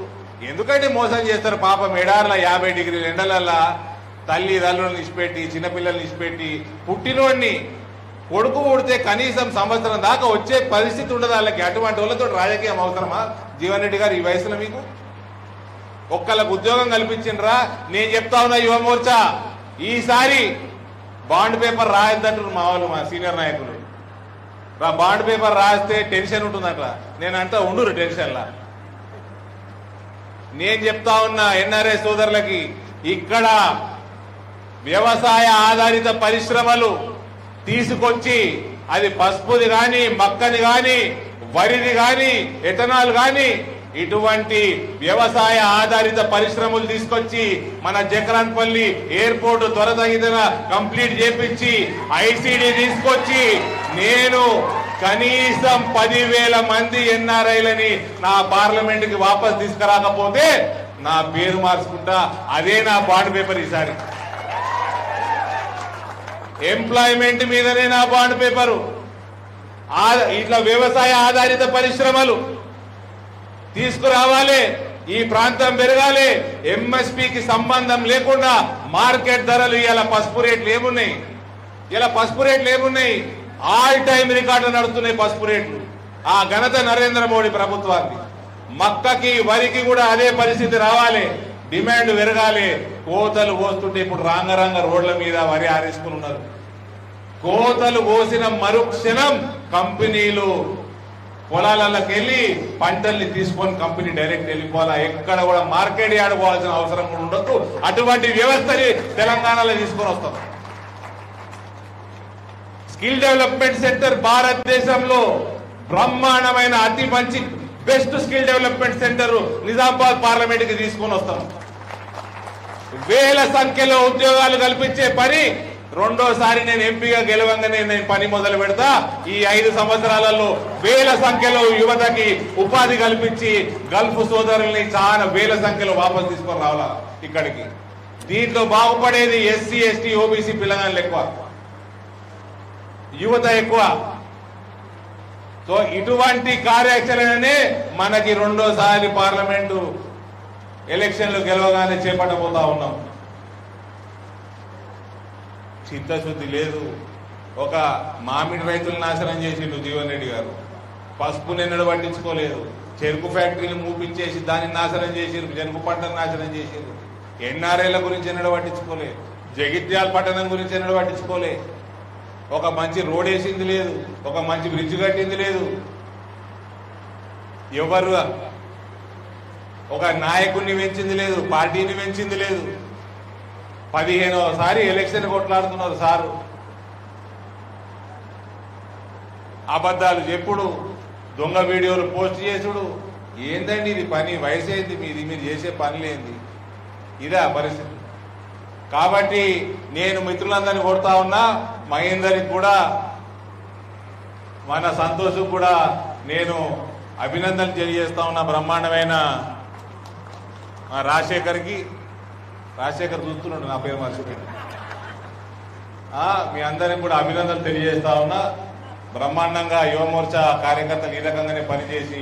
ఎందుకంటే మోసం చేస్తారు పాపం. ఎడార్ల 50 డిగ్రీల ఎండలల్లా తల్లిదండ్రులను ఇచ్చిపెట్టి, చిన్నపిల్లల్ని ఇచ్చిపెట్టి, పుట్టినోడిని కొడుకు పుడితే కనీసం సంవత్సరం దాకా వచ్చే పరిస్థితి ఉండదు వాళ్ళకి. అటువంటి వాళ్ళతో రాజకీయం అవసరమా జీవన్ రెడ్డి గారు ఈ వయసులో? మీకు ఒక్కళ్ళకు ఉద్యోగం కల్పించిండ్రా? నేను చెప్తా ఉన్నా యువమోర్చా, ఈసారి బాండ్ పేపర్ రాయద్దంటారు మా వాళ్ళు, మా సీనియర్ నాయకులు. బాండ్ పేపర్ రాస్తే టెన్షన్ ఉంటుందట. నేనంటా ఉండురు టెన్షన్లా. నేను చెప్తా ఉన్నా ఎన్ఆర్ఐ సోదరులకి, ఇక్కడ వ్యవసాయ ఆధారిత పరిశ్రమలు తీసుకొచ్చి అది పసుపుది కానీ, మక్కని కానీ, వరిది కానీ, ఎథనాల్ కానీ ఇటువంటి వ్యవసాయ ఆధారిత పరిశ్రమలు తీసుకొచ్చి మన జకరాన్పల్లి ఎయిర్పోర్ట్ త్వరతగిన కంప్లీట్ చేపించి ఐసీడీ తీసుకొచ్చి నేను కనీసం 10,000 మంది ఎన్ఆర్ఐలని నా పార్లమెంటుకి వాపస్ తీసుకురాకపోతే నా పేరు మార్చుకుంటా. అదే నా బాండ్ పేపర్. ఈసారి ఎంప్లాయ్మెంట్ మీదనే నా బాండ్ పేపరు. ఇట్లా వ్యవసాయ ఆధారిత పరిశ్రమలు తీసుకురావాలి, ఈ ప్రాంతం పెరగాలి. ఎంఎస్పీకి సంబంధం లేకుండా మార్కెట్ ధరలు ఇలా పసుపు రేట్లు ఏమున్నాయి? ఇలా పసుపు రేట్లు ఏమున్నాయి? ఆల్ టైమ్ రికార్డులు నడుస్తున్నాయి పసుపు రేట్లు. ఆ ఘనత నరేంద్ర మోడీ ప్రభుత్వానికి. మక్కకి, వరికి కూడా అదే పరిస్థితి రావాలి, డిమాండ్ పెరగాలి. కోతలు కోస్తుంటే ఇప్పుడు రాంగరంగ రోడ్ల మీద వరి ఆరేసుకుని ఉన్నారు. కోతలు కోసిన మరుక్షణం కంపెనీలు పొలాలకి వెళ్ళి పంటల్ని తీసుకొని కంపెనీ డైరెక్ట్ వెళ్ళిపోవాలా. ఎక్కడ కూడా మార్కెట్ ఆడుకోవాల్సిన అవసరం కూడా ఉండదు. అటువంటి వ్యవస్థని తెలంగాణలో తీసుకొని వస్తాం. స్కిల్ డెవలప్మెంట్ సెంటర్ భారతదేశంలో బ్రహ్మాండమైన అతి మంచి best skill development centre Nizamabad parliament కి తీసుకొని వస్తాం. వేల సంఖ్యలో ఉద్యోగాలు కల్పించే పని రెండోసారి నేను ఎంపీగా గెలవంగానే నేను పని మొదలు పెడతా. ఈ 5 సంవత్సరాలలో వేల సంఖ్యలో యువతకి ఉపాధి కల్పించి గల్ఫ్ సోదరుల్ని చాలా వేల సంఖ్యలో వాపసు తీసుకొని రావాలా ఇక్కడికి. దీంట్లో బాగుపడేది ఎస్సీ, ఎస్టీ, ఓబీసీ పిల్లగాళ్ళు ఎక్కువ, యువత ఎక్కువ. సో ఇటువంటి కార్యాచరణనే మనకి రెండోసారి పార్లమెంటు ఎలక్షన్లు గెలవగానే చేపట్టబోతా ఉన్నాం. చిత్తశుద్ధి లేదు. ఒక మామిడి రైతులు నాశనం చేసిండు జీవన్ రెడ్డి గారు. పసుపు నిన్నడు పట్టించుకోలేదు. చెరుకు ఫ్యాక్టరీలు మూపించేసి దాన్ని నాశనం చేసిరు, చెరుకు పంటను నాశనం చేసిరు. ఎన్ఆర్ఐల గురించి ఎన్నడూ పట్టించుకోలే. జగిత్యాల పట్టణం గురించి ఎన్నడూ పట్టించుకోలే. ఒక మంచి రోడ్ వేసింది లేదు, ఒక మంచి బ్రిడ్జ్ కట్టింది లేదు. ఎవరు ఒక నాయకుడిని పెంచింది లేదు, పార్టీని పెంచింది లేదు. 15వసారి ఎలక్షన్ కొట్లాడుతున్నారు సారు. అబద్ధాలు చెప్పుడు, దొంగ వీడియోలు పోస్ట్ చేసుడు. ఏందండి ఇది పని? వయసు ఏంది మీది? మీరు చేసే పనులేంది? ఇదే పరిస్థితి. కాబట్టి నేను మిత్రులందరినీ కొడతా ఉన్నా. మహేందర్కి కూడా, మన సంతోష్ కూడా నేను అభినందనలు తెలియజేస్తా ఉన్నా. బ్రహ్మాండమైన రాజశేఖర్కి, రాజశేఖర్ చూస్తున్నాడు నా పేరు మర్చిపోయింది. మీ అందరికి కూడా అభినందనలు తెలియజేస్తా ఉన్నా. బ్రహ్మాండంగా యువమోర్చా కార్యకర్తలు ఈ రకంగానే పనిచేసి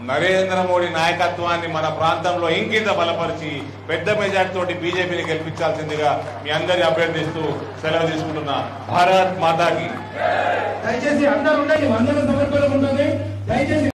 నరేంద్ర మోడీ నాయకత్వాన్ని మన ప్రాంతంలో ఇంకింత బలపరిచి పెద్ద మెజార్టీ తోటి బీజేపీని గెలిపించాల్సిందిగా మీ అందరి అభ్యర్థిస్తూ సెలవు తీసుకుంటున్నా. భారత్ మాతాకి. దయచేసి అందరూ ఉండండి, వందన సమర్పణ ఉంటుంది. దయచేసి